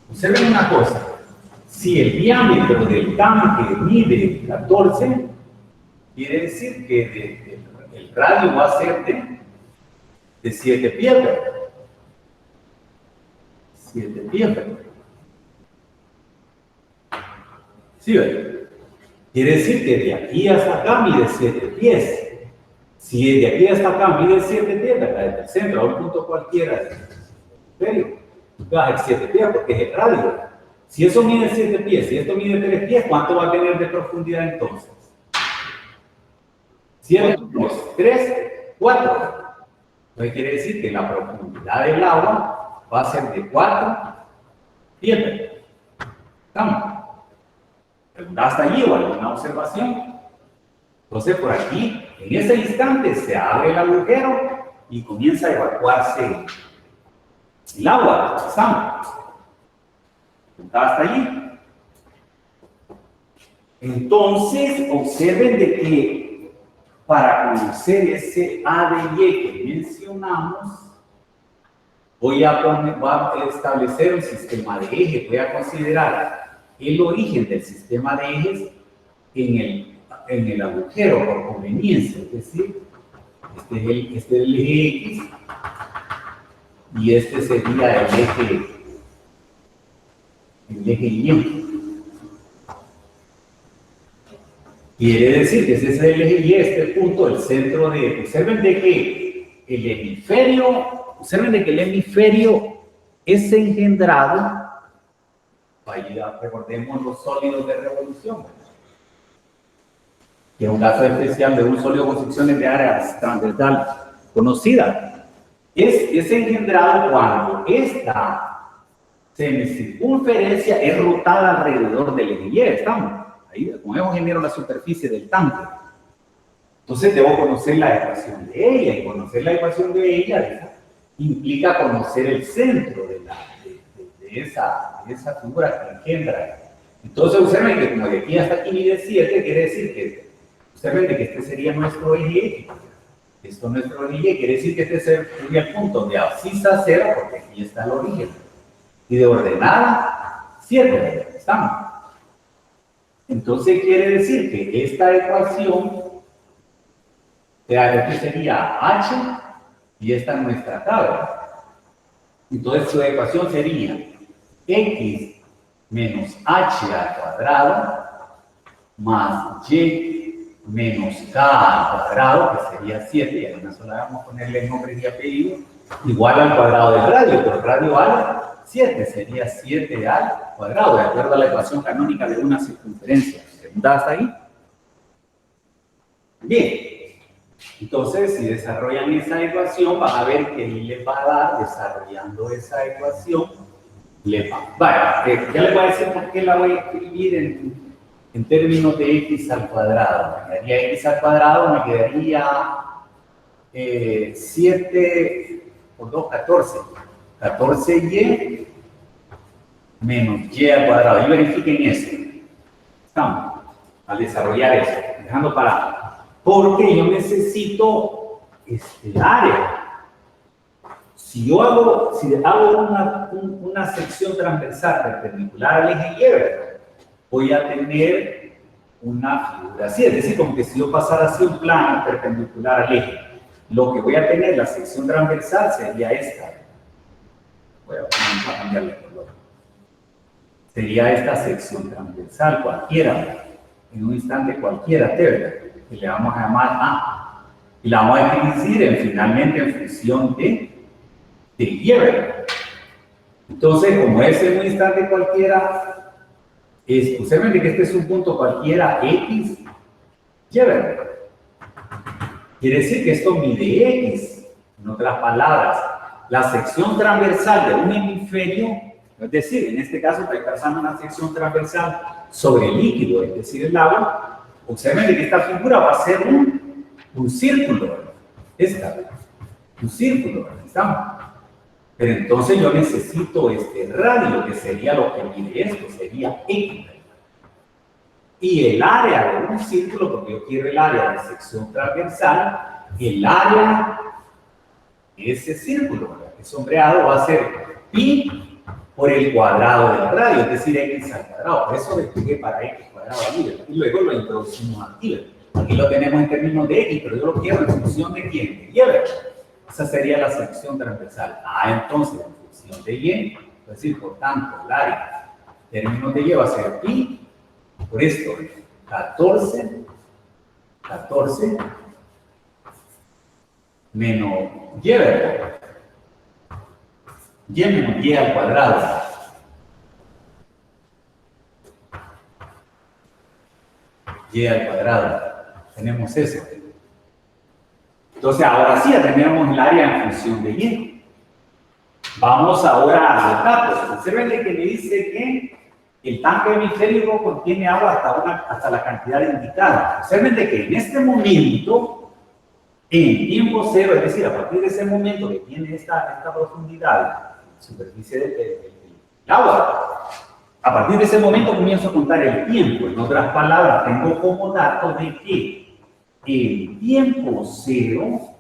Observen una cosa. Si el diámetro del tanque mide 14, quiere decir que el radio va a ser de 7 pies. 7 pies. ¿Sí ven? Quiere decir que de aquí hasta acá mide 7 pies. Si de aquí hasta acá mide 7 pies, desde el centro a un punto cualquiera del hemisferio, va a ser 7 pies porque es el radio. Si eso mide 7 pies, si esto mide 3 pies, ¿cuánto va a tener de profundidad entonces? 7 menos 3, 4. Entonces quiere decir que la profundidad del agua va a ser de 4 pies. ¿Estamos? ¿Hasta allí o alguna observación? Entonces por aquí, en ese instante, se abre el agujero y comienza a evacuarse el agua. ¿Estamos? ¿Hasta allí? Entonces, observen de que para conocer ese A de Y que mencionamos, voy a establecer un sistema de ejes. Voy a considerar el origen del sistema de ejes en el agujero por conveniencia. Es decir, este es el eje X y este sería el eje Y. Quiere decir que ese es el eje Y, este punto, el centro de... Observen de que el hemisferio es engendrado, ahí recordemos los sólidos de revolución, que es un caso especial de un sólido con secciones de áreas transversal conocida. Es engendrado cuando esta semicircunferencia es rotada alrededor del eje Y. Estamos ahí, con eso genero la superficie del tanque. Entonces debo conocer la ecuación de ella, y conocer la ecuación de ella implica conocer el centro de esa figura que engendra. Entonces observen que como de aquí hasta aquí mide 7, quiere decir que observen de que este sería nuestro eje X. Esto es nuestro eje Y, quiere decir que este sería el punto de abscisa 0, porque aquí está el origen. Y de ordenada 7, estamos. Entonces quiere decir que esta ecuación que sería H y esta es nuestra tabla. Entonces su ecuación sería X menos H al cuadrado más Y menos K al cuadrado, que sería 7, y además solo vamos a ponerle nombre y apellido, igual al cuadrado del radio, pero el radio vale 7, sería 7 al cuadrado, de acuerdo a la ecuación canónica de una circunferencia. ¿Pregunta hasta ahí? Bien. Entonces, si desarrollan esa ecuación, van a ver que les va a dar, desarrollando esa ecuación, les va. Vale, ya les voy a decir por qué la voy a escribir en términos de x al cuadrado. Me quedaría x al cuadrado, me quedaría 7 por 2, 14. 14y menos y al cuadrado. Y verifiquen eso. Estamos al desarrollar eso, dejando para... Porque yo necesito este área. Si yo hago una sección transversal perpendicular al eje Y, voy a tener una figura así. Es decir, como que si yo pasara así un plano perpendicular al eje, lo que voy a tener, la sección transversal, sería esta. Voy a cambiarle el color. sería esta sección transversal cualquiera, en un instante cualquiera, T, ¿verdad? Y le vamos a llamar A. Y la vamos a dividir finalmente en función de Y, ¿verdad? Entonces, como es en un instante cualquiera, observen que este es un punto cualquiera X, Y, ¿verdad? Quiere decir que esto mide X. En otras palabras, la sección transversal de un hemisferio, es decir, en este caso estoy trazando una sección transversal sobre el líquido, es decir, el agua. Observen que esta figura va a ser un círculo, ¿verdad? Un círculo, ¿verdad? ¿Estamos? Pero entonces yo necesito este radio, que sería lo que mide esto, sería X. Y el área de un círculo, porque yo quiero el área de sección transversal, el área de ese círculo, ¿verdad? Que sombreado va a ser pi por el cuadrado del radio, es decir, x al cuadrado. Por eso le expliqué para x cuadrado aquí, ¿verdad? Y luego lo introducimos aquí, ¿verdad? Aquí lo tenemos en términos de x, pero yo lo quiero en función de quién, de y, ¿verdad? Esa sería la sección transversal. Entonces, en función de y, es decir, por tanto, el área en términos de y va a ser pi por esto, 14 menos y, ¿verdad? Y menos y al cuadrado. Y al cuadrado. Tenemos eso. Entonces, ahora sí ya tenemos el área en función de y. Vamos ahora a los datos. Observen que me dice que el tanque hemisférico contiene agua hasta la cantidad indicada. Observen que en este momento, en tiempo cero, es decir, a partir de ese momento que tiene esta profundidad, superficie del agua, a partir de ese momento comienzo a contar el tiempo. En otras palabras, tengo como dato de que en tiempo cero,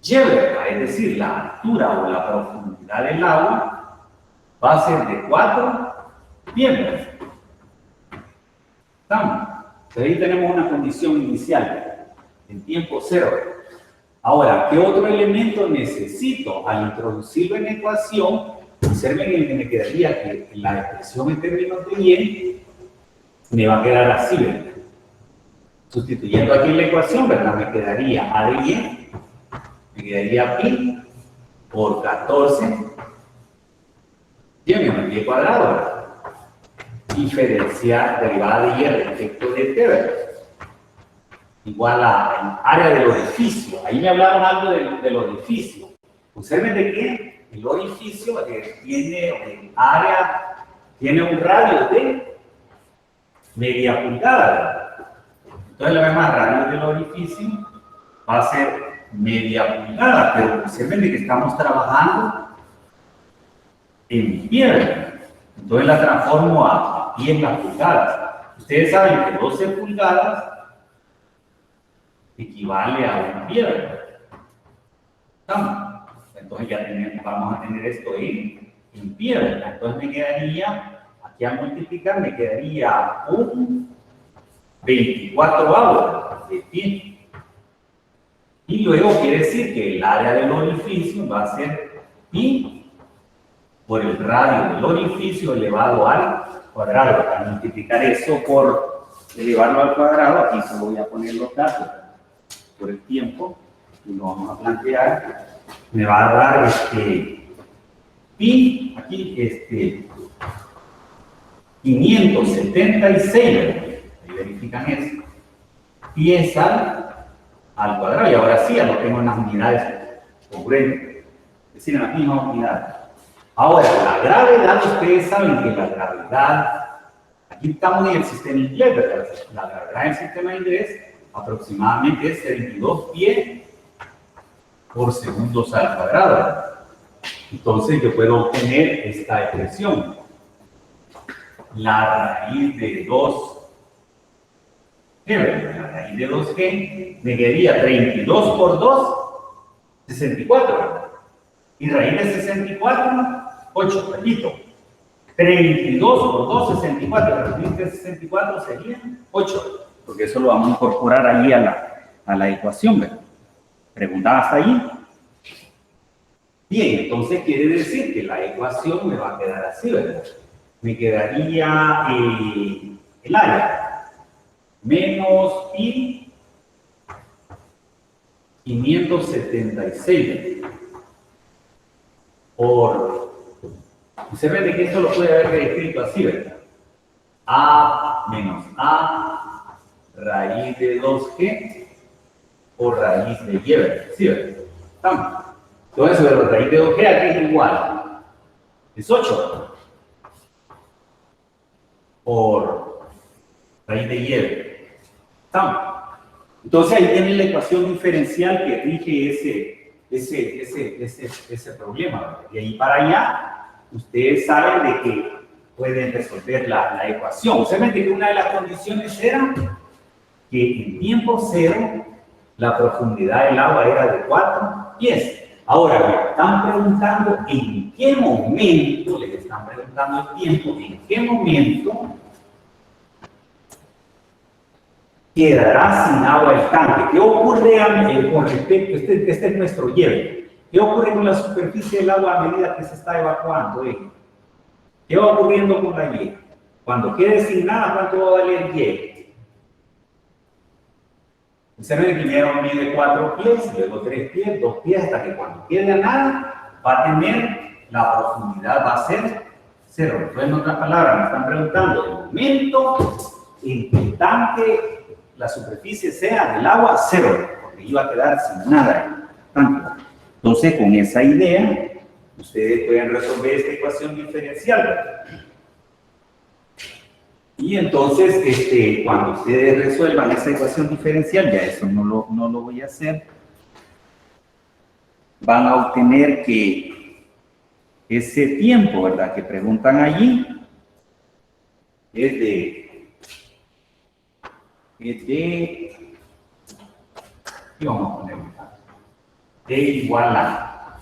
lleva, es decir, la altura o la profundidad del agua va a ser de 4 tiempos. ¿Estamos? Ahí tenemos una condición inicial, en tiempo cero. Ahora, ¿qué otro elemento necesito? Al introducirlo en la ecuación, observen que me quedaría que la expresión en términos de y me va a quedar así, ¿verdad? Sustituyendo aquí en la ecuación, ¿verdad? Me quedaría a de y, me quedaría pi por 14 y menos y cuadrado, ¿verdad? Diferencial derivada de y respecto de t, ¿verdad? Igual a área del orificio. Ahí me hablaron algo del orificio. Observen de que el orificio tiene área, tiene un radio de media pulgada, ¿verdad? Entonces la misma radio del orificio va a ser media pulgada, pero observen de que estamos trabajando en piedra. Entonces la transformo a 10 las pulgadas. Ustedes saben que 12 pulgadas equivale a una piedra. ¿Estamos? Entonces ya vamos a tener esto en piedra. Entonces me quedaría, aquí al multiplicar, me quedaría un 24 de pie. Y luego quiere decir que el área del orificio va a ser pi por el radio del orificio elevado al cuadrado. Para multiplicar eso por elevarlo al cuadrado, aquí solo voy a poner los datos por el tiempo y lo vamos a plantear. Me va a dar pi, aquí 576, ahí verifican eso, pi es al cuadrado, y ahora sí ya lo tengo en las unidades congruentes, es decir, en las mismas unidades. Ahora, la gravedad, ustedes saben que la gravedad, aquí estamos en el sistema inglés, ¿verdad? La gravedad en el sistema inglés aproximadamente es 32 pies por segundos al cuadrado. Entonces yo puedo obtener esta expresión. La raíz de 2G, la raíz de 2G me quedaría 32 por 2, 64, ¿verdad? Y raíz de 64, 8, repito. 32 por 2, 64. Raíz de 64 sería 8. Porque eso lo vamos a incorporar ahí a la ecuación, ¿verdad? Preguntaba hasta ahí. Bien, entonces quiere decir que la ecuación me va a quedar así, ¿verdad? Me quedaría el área menos pi 576 por... Usted ve de que esto lo puede haber reescrito así, ¿verdad? A menos A raíz de 2G por raíz de Y, ¿verdad? Sí, ¿verdad? ¿Estamos? Entonces, sobre la raíz de 2G aquí es igual. Es 8 por raíz de Y. ¿Estamos? Entonces ahí tienen la ecuación diferencial que rige ese problema, ¿verdad? Y ahí para allá, ustedes saben de que pueden resolver la ecuación. Obviamente que una de las condiciones era que en tiempo cero la profundidad del agua era de 4 pies. Ahora me están preguntando en qué momento, les están preguntando el tiempo, en qué momento quedará sin agua el tanque. ¿Qué ocurre con respecto? Este es nuestro hielo. ¿Qué ocurre con la superficie del agua a medida que se está evacuando? ¿Qué va ocurriendo con la hielo? Cuando quede sin nada, ¿cuánto va a valer el hielo? Se ve que primero mide 4 pies, luego 3 pies, 2 pies, hasta que cuando quede nada, va a tener, la profundidad va a ser 0. Entonces, en otras palabras, me están preguntando el momento en que el tanque, la superficie sea del agua 0, porque iba a quedar sin nada en el tanque. Entonces, con esa idea, ustedes pueden resolver esta ecuación diferencial, ¿verdad? Y entonces, cuando ustedes resuelvan esa ecuación diferencial, ya eso no lo voy a hacer, van a obtener que ese tiempo, ¿verdad?, que preguntan allí, es ¿qué vamos a poner? De igual a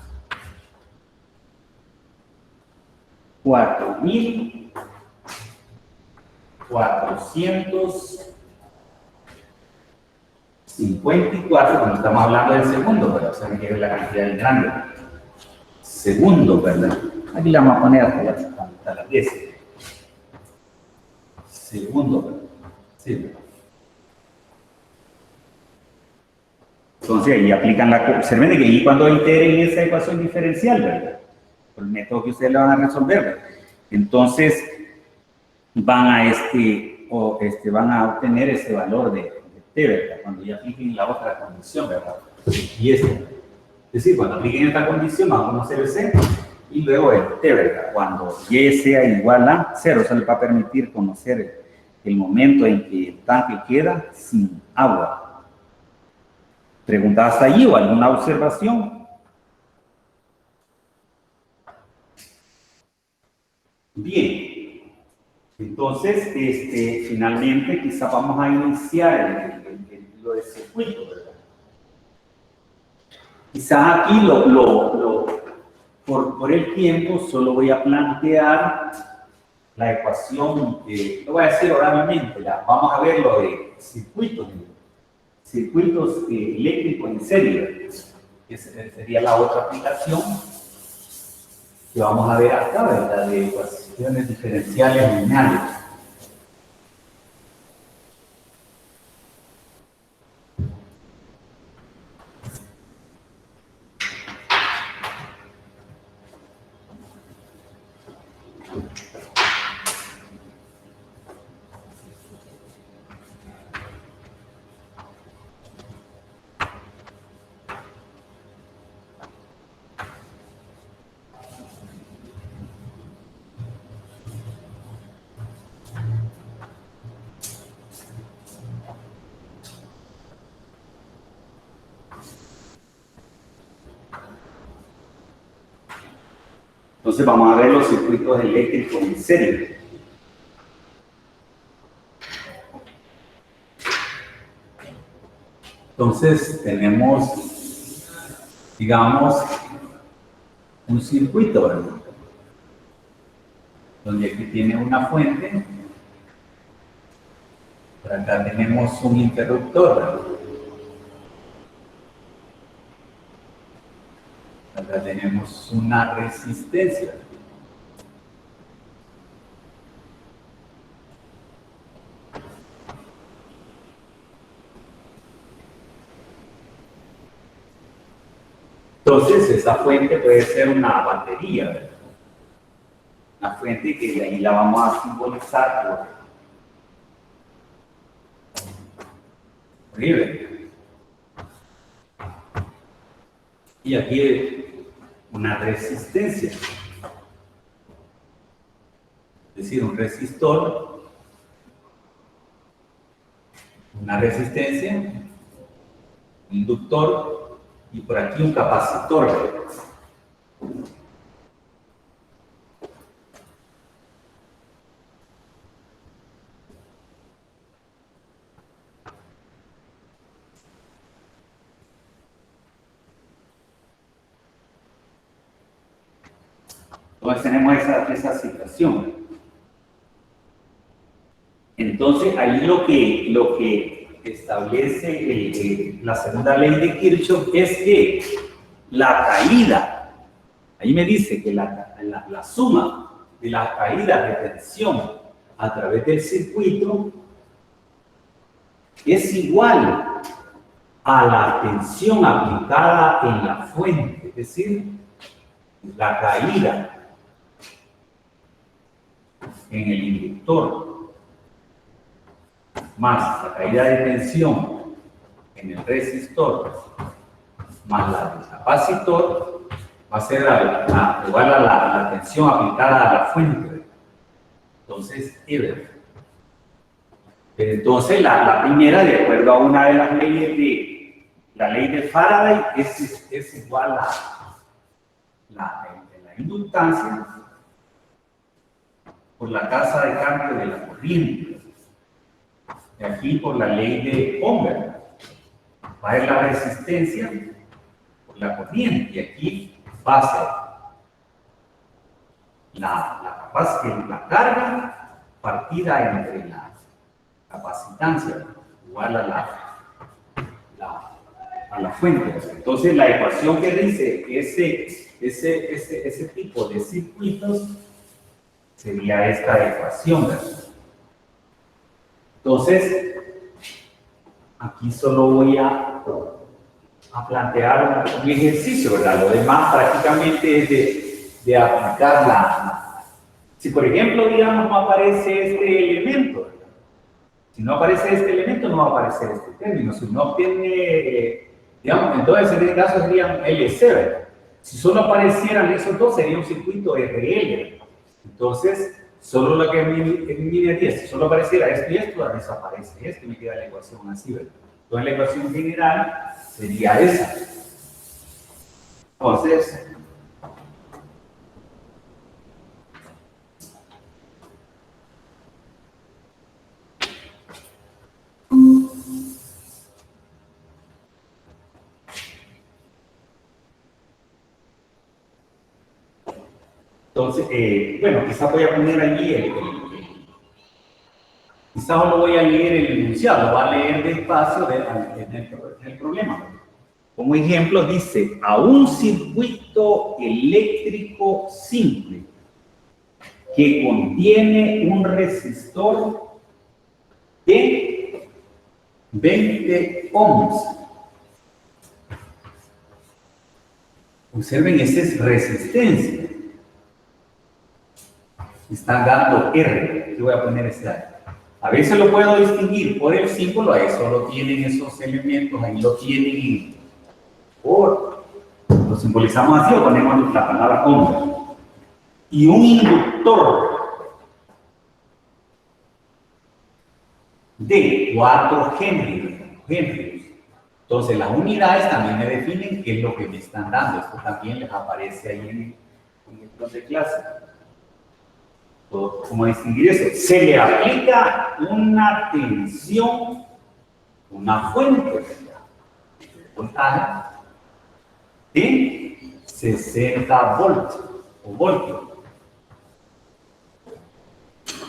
4.454, cuando estamos hablando del segundo, ¿verdad? O sea, que es la cantidad del grande. Segundo, ¿verdad? Aquí la vamos a poner hasta las 10. Segundo, ¿verdad? Sí. Entonces, ahí aplican la... Observen que ahí cuando iteren esa ecuación diferencial, ¿verdad? Por el método que ustedes le van a resolver, ¿verdad? Entonces, van a obtener ese valor de t, ¿verdad? Cuando ya apliquen la otra condición, ¿verdad? Y es decir, cuando apliquen esta condición, van a conocer el c y luego el t, ¿verdad? Cuando y sea igual a 0, eso les va a permitir conocer el momento en que el tanque queda sin agua. ¿Preguntas allí o alguna observación? Bien. Entonces, finalmente, quizá vamos a iniciar lo de circuito, ¿verdad? Quizás aquí, por el tiempo, solo voy a plantear la ecuación, lo voy a decir oralmente, vamos a ver lo de circuitos eléctricos en serie, que sería la otra aplicación que vamos a ver acá, ¿verdad? De ecuaciones diferenciales lineales. Entonces vamos a ver los circuitos eléctricos en serie. Entonces tenemos, digamos, un circuito, ¿verdad? Donde aquí tiene una fuente. Por acá tenemos un interruptor, ¿verdad? Ahora tenemos una resistencia. Entonces, esa fuente puede ser una batería, ¿verdad? Una fuente que de ahí la vamos a simbolizar por River. Y aquí una resistencia. Es decir, un resistor, una resistencia, un inductor y por aquí un capacitor. Entonces tenemos esa situación. Entonces ahí lo que establece la segunda ley de Kirchhoff es que la caída, ahí me dice que la suma de la caída de tensión a través del circuito es igual a la tensión aplicada en la fuente, es decir, la caída en el inductor más la caída de tensión en el resistor más la del capacitor va a ser igual a la tensión aplicada a la fuente. Entonces, entonces la primera, de acuerdo a una de las leyes de la ley de Faraday, es igual a la inductancia por la tasa de cambio de la corriente. Y aquí por la ley de Ohm, va a ser la resistencia por la corriente. Y aquí va a ser la carga partida entre la capacitancia igual a la fuente. Entonces la ecuación que dice ese tipo de circuitos sería esta ecuación, ¿verdad? Entonces, aquí solo voy a plantear un ejercicio, ¿verdad? Lo demás prácticamente es de aplicar si por ejemplo, digamos, no aparece este elemento, ¿verdad? Si no aparece este elemento, no va a aparecer este término. Si no tiene, digamos, entonces en este caso serían LC, ¿verdad? Si solo aparecieran esos dos, sería un circuito RL. Entonces, solo lo que eliminaría, si solo apareciera esto y esto, desaparece esto y me queda la ecuación así, ¿verdad? Entonces, la ecuación general sería esa. Entonces, bueno, quizás voy a poner allí quizás no voy a leer el enunciado, lo voy a leer despacio en el problema. Como ejemplo dice, a un circuito eléctrico simple que contiene un resistor de 20 ohms. Observen, esa es resistencia. Están dando R. Yo voy a poner ese ahí. A veces lo puedo distinguir por el símbolo, ahí solo tienen esos elementos, ahí lo tienen lo simbolizamos así o ponemos la palabra ohm. Y un inductor de 4 henrios. Entonces las unidades también me definen qué es lo que me están dando. Esto también les aparece ahí en el plan de clase. ¿Cómo distinguir eso? Se le aplica una tensión, una fuente de voltaje de 60 volts o voltios.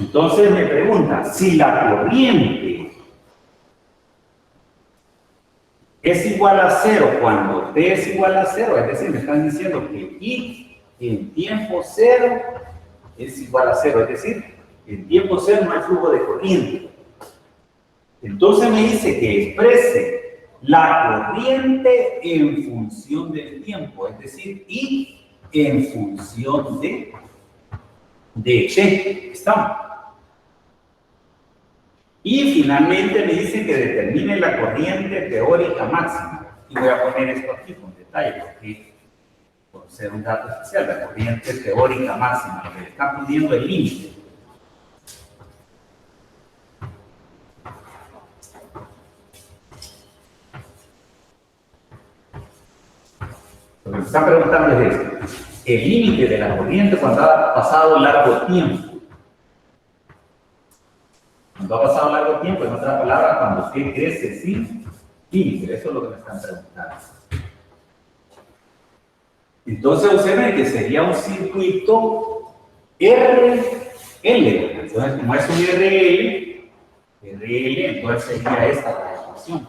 Entonces me pregunta, si la corriente es igual a 0 cuando t es igual a 0, es decir, me están diciendo que i en tiempo 0 es igual a 0, es decir, en tiempo 0 no hay flujo de corriente. Entonces me dice que exprese la corriente en función del tiempo, es decir, i en función de t. ¿Estamos? Y finalmente me dice que determine la corriente teórica máxima. Y voy a poner esto aquí con detalle, porque por ser un dato especial, la corriente teórica máxima, lo que le está pidiendo el límite. Lo que me están preguntando es esto: el límite de la corriente cuando ha pasado largo tiempo. Cuando ha pasado largo tiempo, en otras palabras, cuando usted crece sin límite. Eso es lo que me están preguntando. Entonces, observen que sería un circuito RL. Entonces, como es un RL, entonces sería esta la ecuación.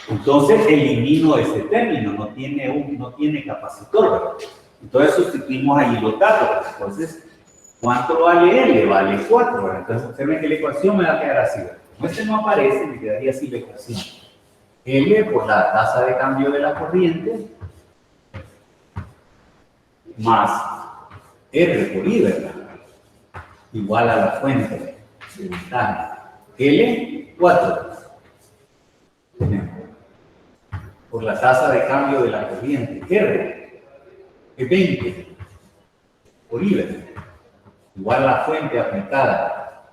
Entonces, elimino ese término, no tiene capacitor, ¿verdad? Entonces, sustituimos allí los datos. Entonces, ¿cuánto vale L? Vale 4, ¿verdad? Entonces, observen que la ecuación me va a quedar así, ¿verdad? Como este no aparece, me quedaría así la ecuación. L por la tasa de cambio de la corriente más R por I, ¿verdad? Igual a la fuente de ventaja. L, 4. Por la tasa de cambio de la corriente. R, es 20. Por I, ¿verdad? Igual a la fuente aplicada.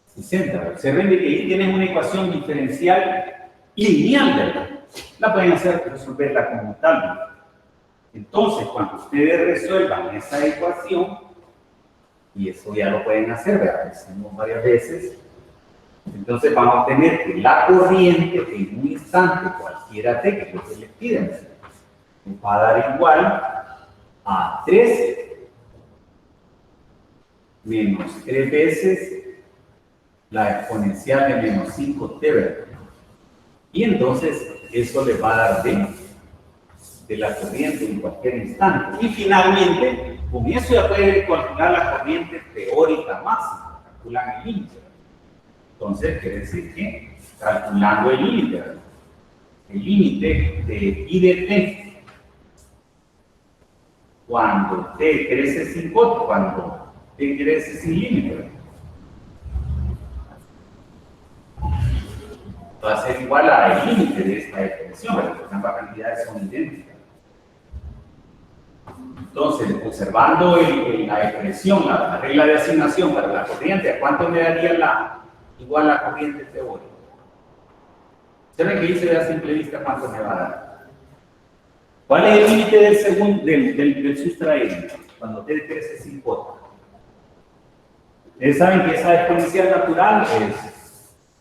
60. Observen que ahí tienen una ecuación diferencial lineal, ¿verdad? La pueden resolverla como tal, ¿verdad? Entonces, cuando ustedes resuelvan esa ecuación, y eso ya lo pueden hacer, ¿verdad? Lo hicimos varias veces, entonces vamos a obtener que la corriente en un instante, cualquiera t, que es lo que les piden, nos va a dar igual a 3 menos 3 veces la exponencial de menos 5t, ¿verdad? Y entonces eso le va a dar de la corriente en cualquier instante. Y finalmente, con eso ya pueden calcular la corriente teórica máxima, calculan el límite. Entonces, quiere decir que calculando el límite de I de t, cuando t crece sin coto, cuando t crece sin límite, va a ser igual al límite de esta expresión, porque ambas cantidades son idénticas. Entonces, observando la expresión, la regla de asignación para la corriente, ¿a cuánto me daría igual la corriente teórica? ¿Saben que dice de a simple vista cuánto me va a dar? ¿Cuál es el límite del sustraído cuando t crece sin cuota? Ustedes saben que esa exponencial natural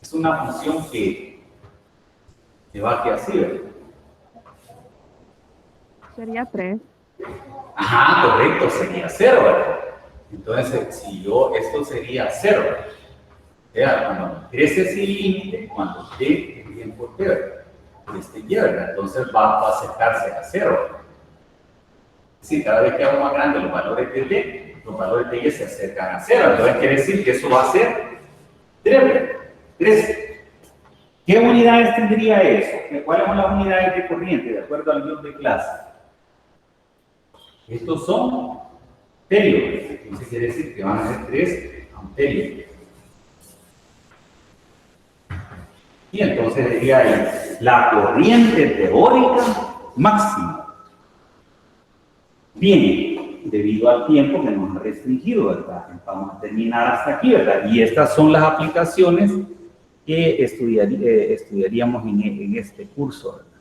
es una función que va aquí así, ¿verdad? Sería 3. Ajá, correcto, sería 0, ¿verdad? Entonces, esto sería 0, ¿verdad? O sea, cuando crece sin límite, cuando t es bien por t, ¿verdad? ¿Verdad? Entonces va a acercarse a 0, ¿verdad? Sí, cada vez que hago más grande los valores de t, los valores de y se acercan a 0. Entonces quiere decir que eso va a ser 3, ¿verdad? 3. ¿Qué unidades tendría eso? ¿Cuáles son las unidades de corriente de acuerdo al guión de clase? Estos son periodos. Entonces quiere decir que van a ser 3 amperes. Y entonces diría ahí, la corriente teórica máxima. Bien, debido al tiempo que nos ha restringido, ¿verdad? Vamos a terminar hasta aquí, ¿verdad? Y estas son las aplicaciones que estudiaríamos en este curso, ¿verdad?